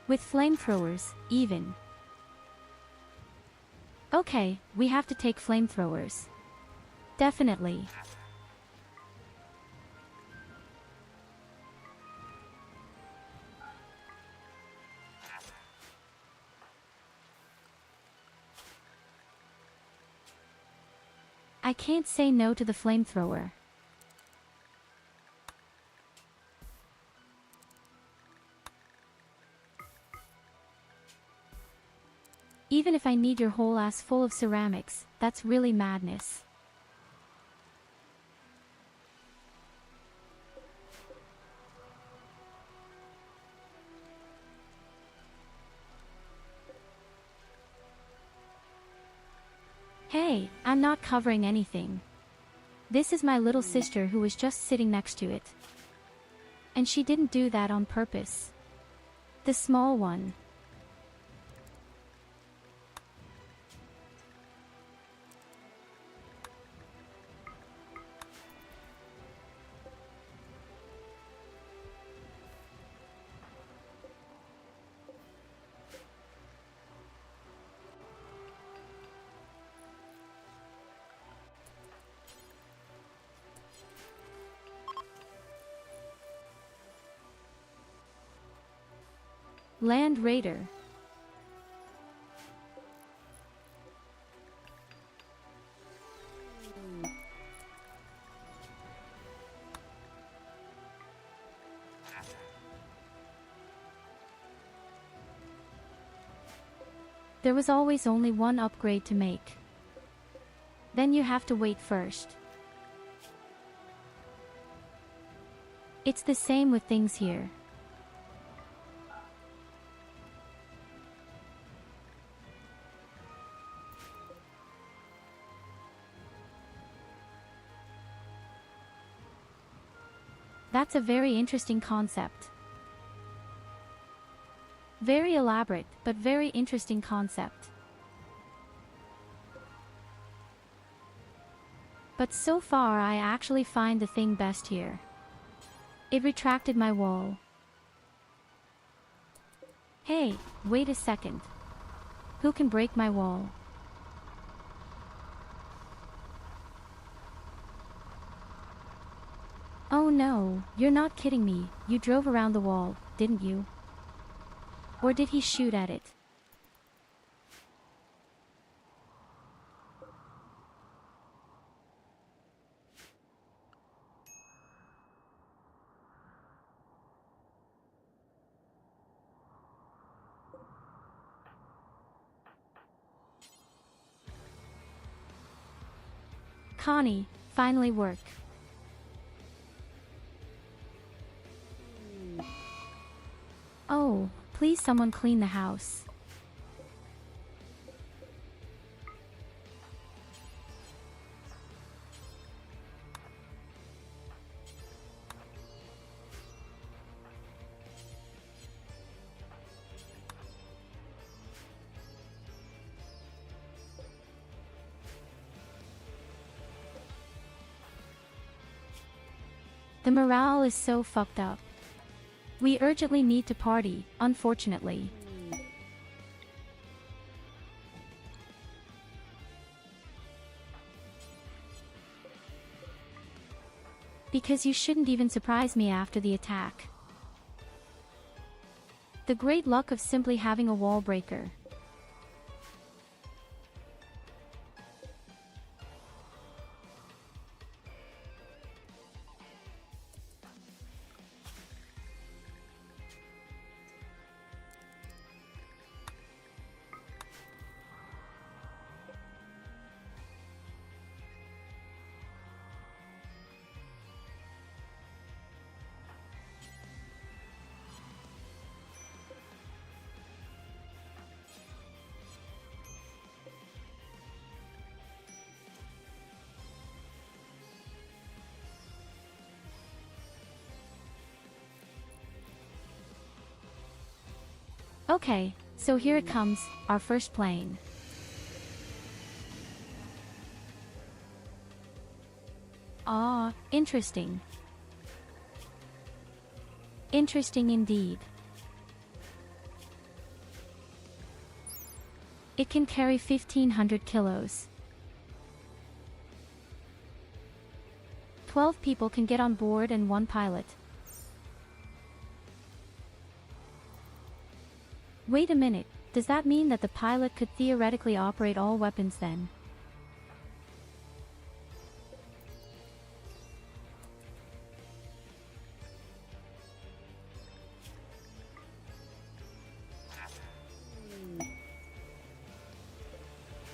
With flamethrowers, even. Okay, we have to take flamethrowers. Definitely. I can't say no to the flamethrower. Even if I need your whole ass full of ceramics, that's really madness. Hey, I'm not covering anything. This is my little sister who was just sitting next to it. And she didn't do that on purpose. The small one. Land Raider. There was always only one upgrade to make. Then you have to wait first. It's the same with things here. That's a very interesting concept. Very elaborate, but very interesting concept. But so far I actually find the thing best here. It retracted my wall. Hey, wait a second. Who can break my wall? Oh no, you're not kidding me, you drove around the wall, didn't you? Or did he shoot at it? Connie, finally work. Oh, please someone clean the house. The morale is so fucked up. We urgently need to party, unfortunately. Because you shouldn't even surprise me after the attack. The great luck of simply having a wall breaker. Okay, so here it comes, our first plane. Ah, interesting. Interesting indeed. It can carry 1,500 kilos. 12 people can get on board and 1 pilot. Wait a minute, does that mean that the pilot could theoretically operate all weapons then?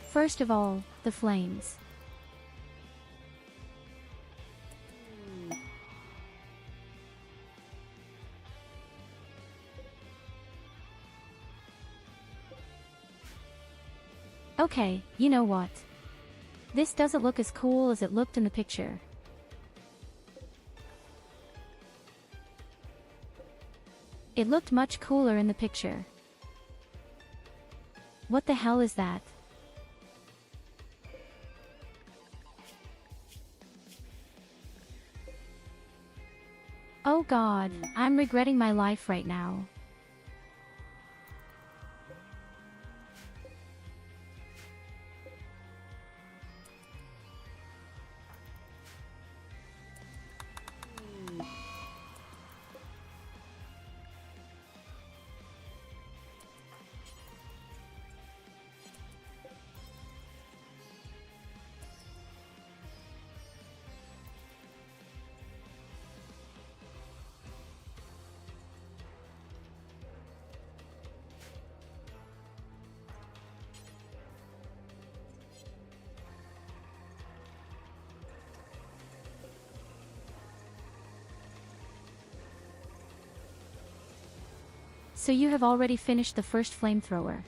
First of all, the flames. Okay, you know what? This doesn't look as cool as it looked in the picture. It looked much cooler in the picture. What the hell is that? Oh God, I'm regretting my life right now. So you have already finished the first flamethrower.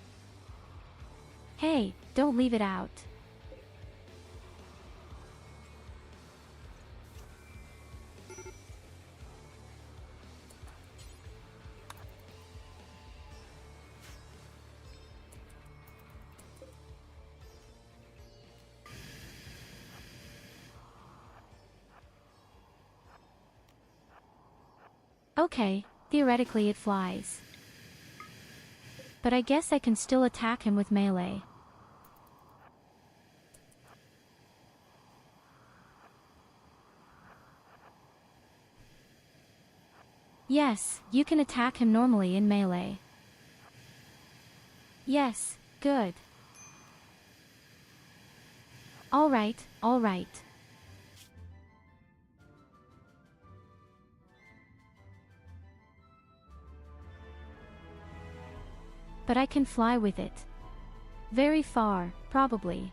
Hey, don't leave it out. Okay, theoretically it flies. But I guess I can still attack him with melee. Yes, you can attack him normally in melee. Yes, good. Alright, alright. But I can fly with it. Very far, probably.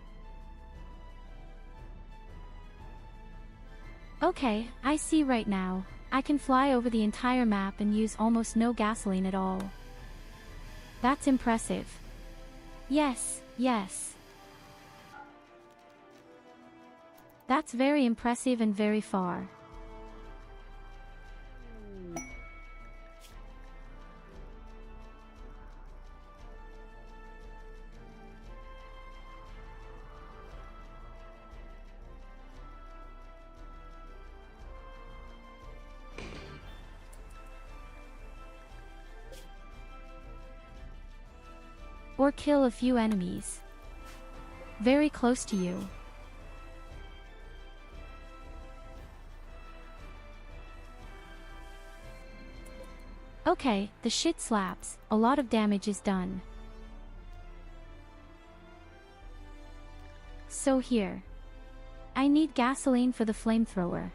Okay, I see right now. I can fly over the entire map and use almost no gasoline at all. That's impressive. Yes, yes. That's very impressive and very far. Or kill a few enemies. Very close to you. Okay, the shit slaps, a lot of damage is done. So here. I need gasoline for the flamethrower.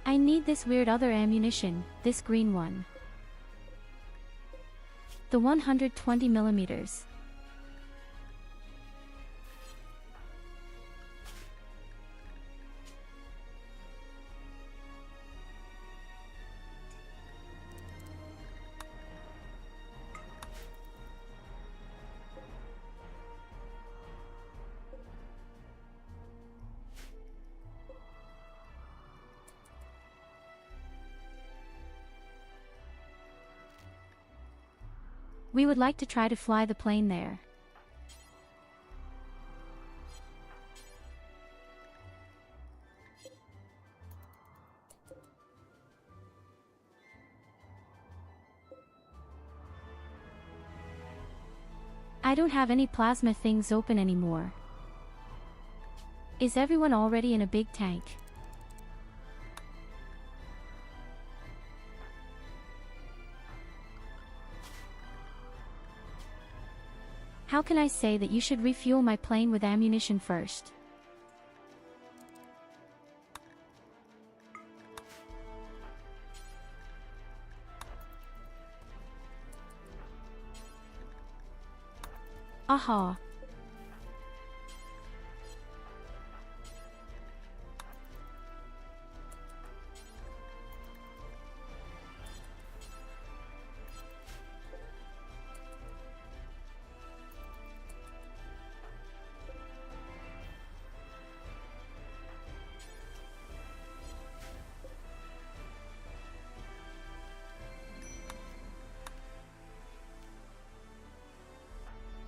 I need this weird other ammunition, this green one. The 120 millimeters. We would like to try to fly the plane there. I don't have any plasma things open anymore. Is everyone already in a big tank? How can I say that you should refuel my plane with ammunition first? Aha.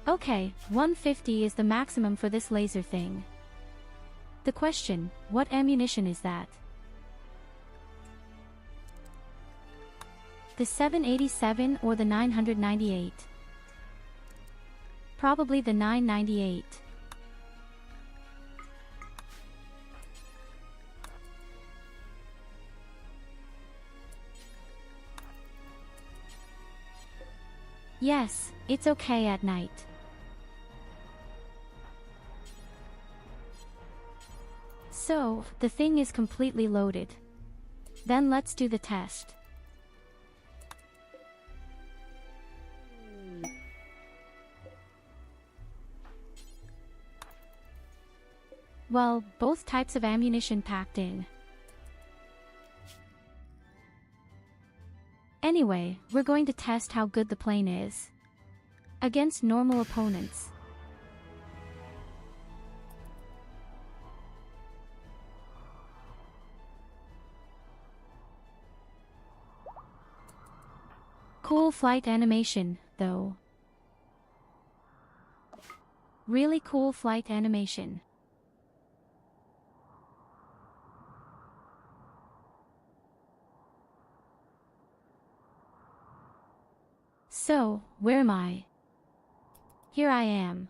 Okay, 150 is the maximum for this laser thing. The question, what ammunition is that? The 787 or the 998? Probably the 998. Yes, it's okay at night. So, the thing is completely loaded. Then let's do the test. Well, both types of ammunition packed in. Anyway, we're going to test how good the plane is against normal opponents. Cool flight animation, though. Really cool flight animation. So, where am I? Here I am.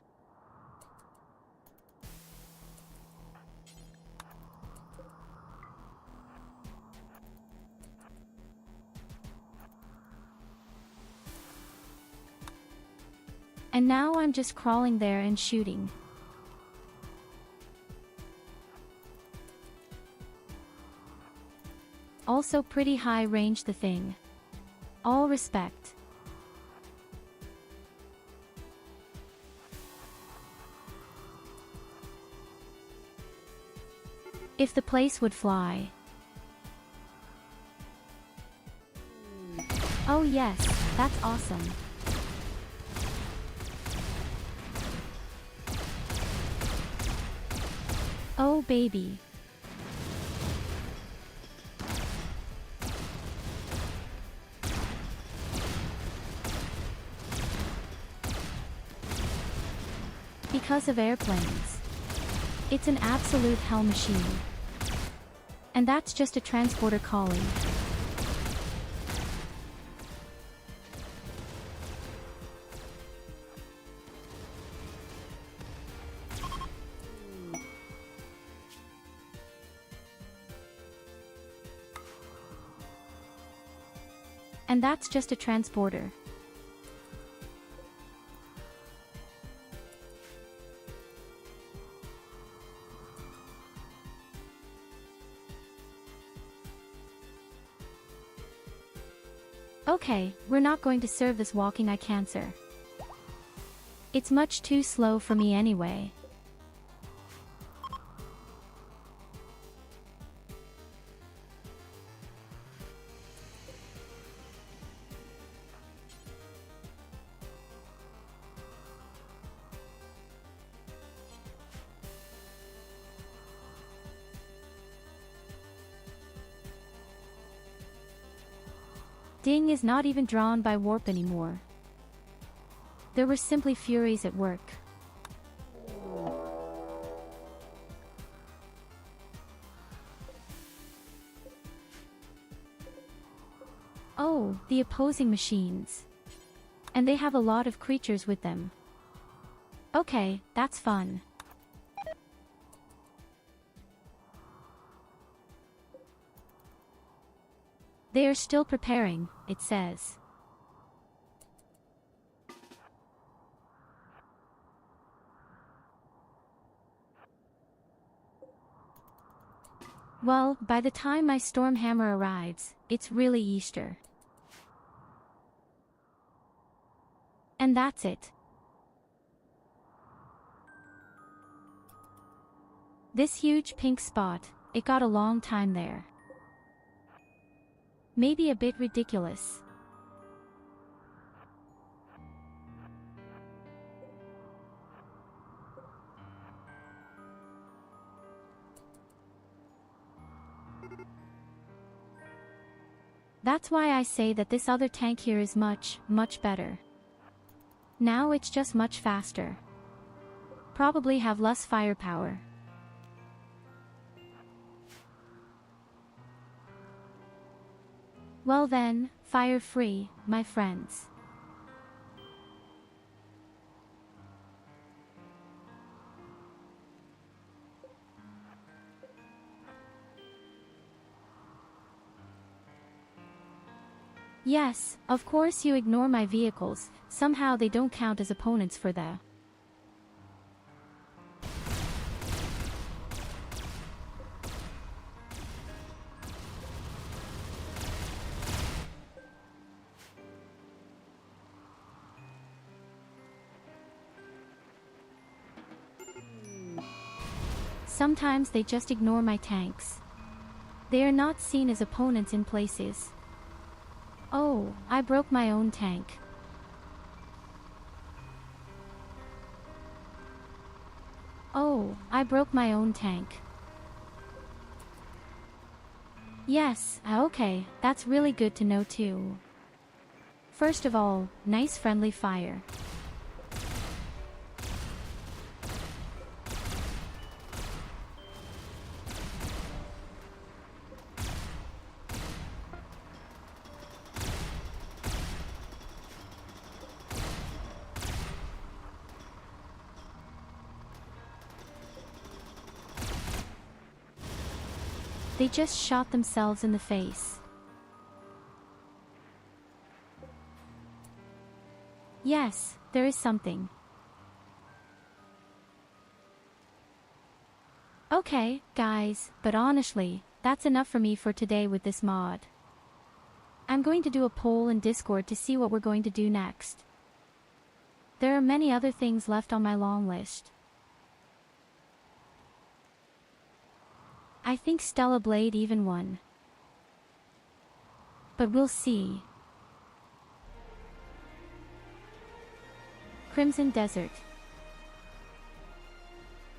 And now I'm just crawling there and shooting. Also pretty high range the thing. All respect. If the place would fly. Oh yes, that's awesome. Oh baby. Because of airplanes. It's an absolute hell machine. And that's just a transporter collie. And that's just a transporter. Okay, we're not going to serve this walking eye cancer. It's much too slow for me anyway. Ding is not even drawn by warp anymore. There were simply furies at work. Oh, the opposing machines. And they have a lot of creatures with them. Okay, that's fun. They are still preparing, it says. Well, by the time my Stormhammer arrives, it's really Easter. And that's it. This huge pink spot, it got a long time there. Maybe a bit ridiculous. That's why I say that this other tank here is much, much better. Now it's just much faster. Probably have less firepower. Well then, fire free, my friends. Yes, of course you ignore my vehicles, somehow they don't count as opponents for the... Sometimes they just ignore my tanks. They are not seen as opponents in places. Oh, I broke my own tank. Oh, I broke my own tank. Yes, okay, that's really good to know too. First of all, nice friendly fire. They just shot themselves in the face. Yes, there is something. Okay, guys, but honestly, that's enough for me for today with this mod. I'm going to do a poll in Discord to see what we're going to do next. There are many other things left on my long list. I think Stella Blade even won. But we'll see. Crimson Desert.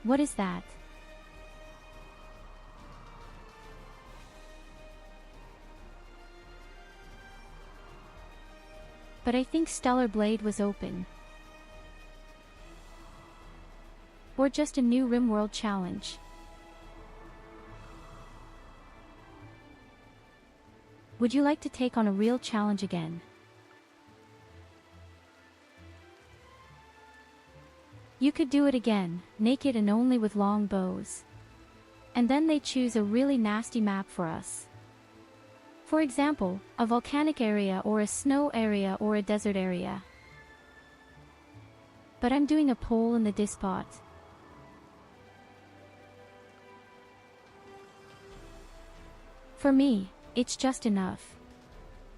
What is that? But I think Stellar Blade was open. Or just a new Rimworld challenge. Would you like to take on a real challenge again? You could do it again, naked and only with long bows. And then they choose a really nasty map for us. For example, a volcanic area or a snow area or a desert area. But I'm doing a poll in the Dispot. For me, it's just enough.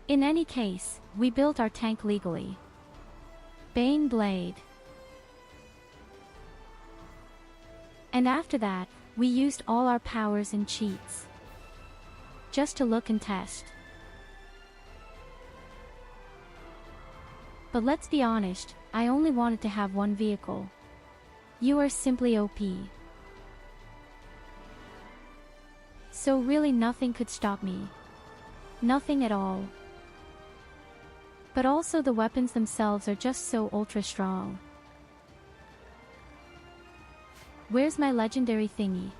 In any case, we built our tank legally. Baneblade. And after that, we used all our powers and cheats. Just to look and test. But let's be honest, I only wanted to have one vehicle. You are simply OP. So really nothing could stop me. Nothing at all. But also the weapons themselves are just so ultra strong. Where's my legendary thingy?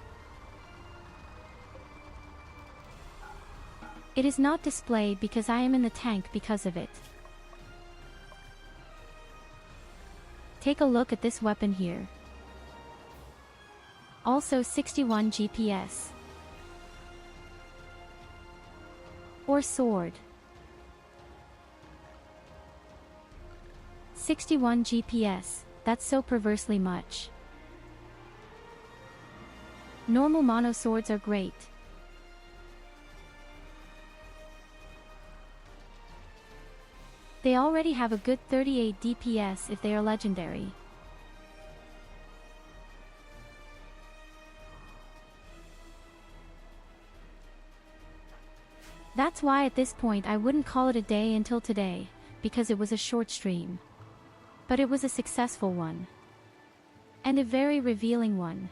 It is not displayed because I am in the tank because of it. Take a look at this weapon here. Also 61 GPS. Or sword. 61 GPS, that's so perversely much. Normal mono swords are great. They already have a good 38 DPS if they are legendary. That's why at this point I wouldn't call it a day until today, because it was a short stream. But it was a successful one. And a very revealing one.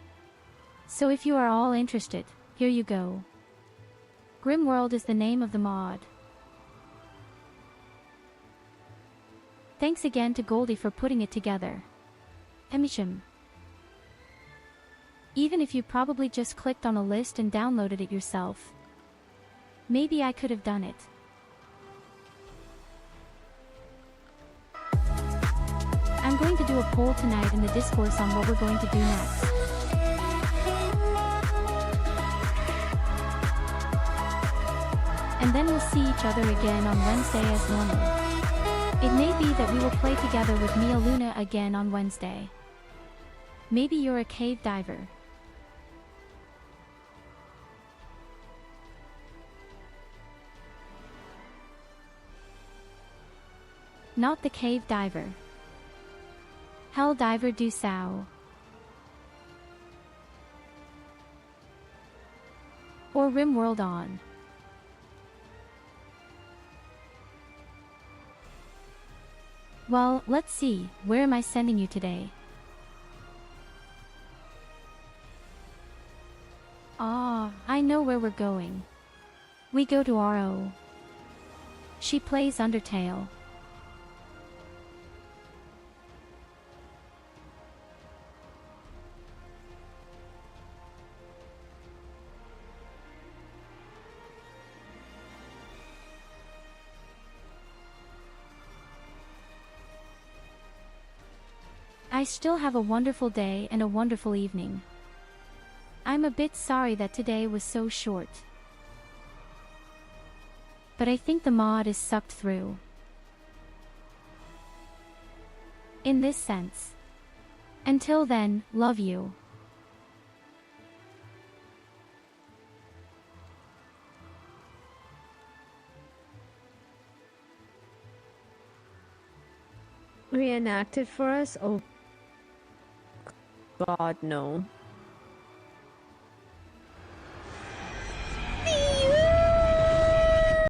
So if you are all interested, here you go. Grimworld is the name of the mod. Thanks again to Goldie for putting it together. beingI'm. Even if you probably just clicked on a list and downloaded it yourself. Maybe I could have done it. I'm going to do a poll tonight in the discourse on what we're going to do next. And then we'll see each other again on Wednesday as normal. It may be that we will play together with Mia Luna again on Wednesday. Maybe you're a cave diver. Not the cave diver. Hell diver do sao. Or Rimworld on. Well, let's see, where am I sending you today? Ah, I know where we're going. We go to RO. She plays Undertale. I still have a wonderful day and a wonderful evening. I'm a bit sorry that today was so short. but I think the mod is sucked through. In this sense. Until then, love you. Reenact it for us? Oh God, no.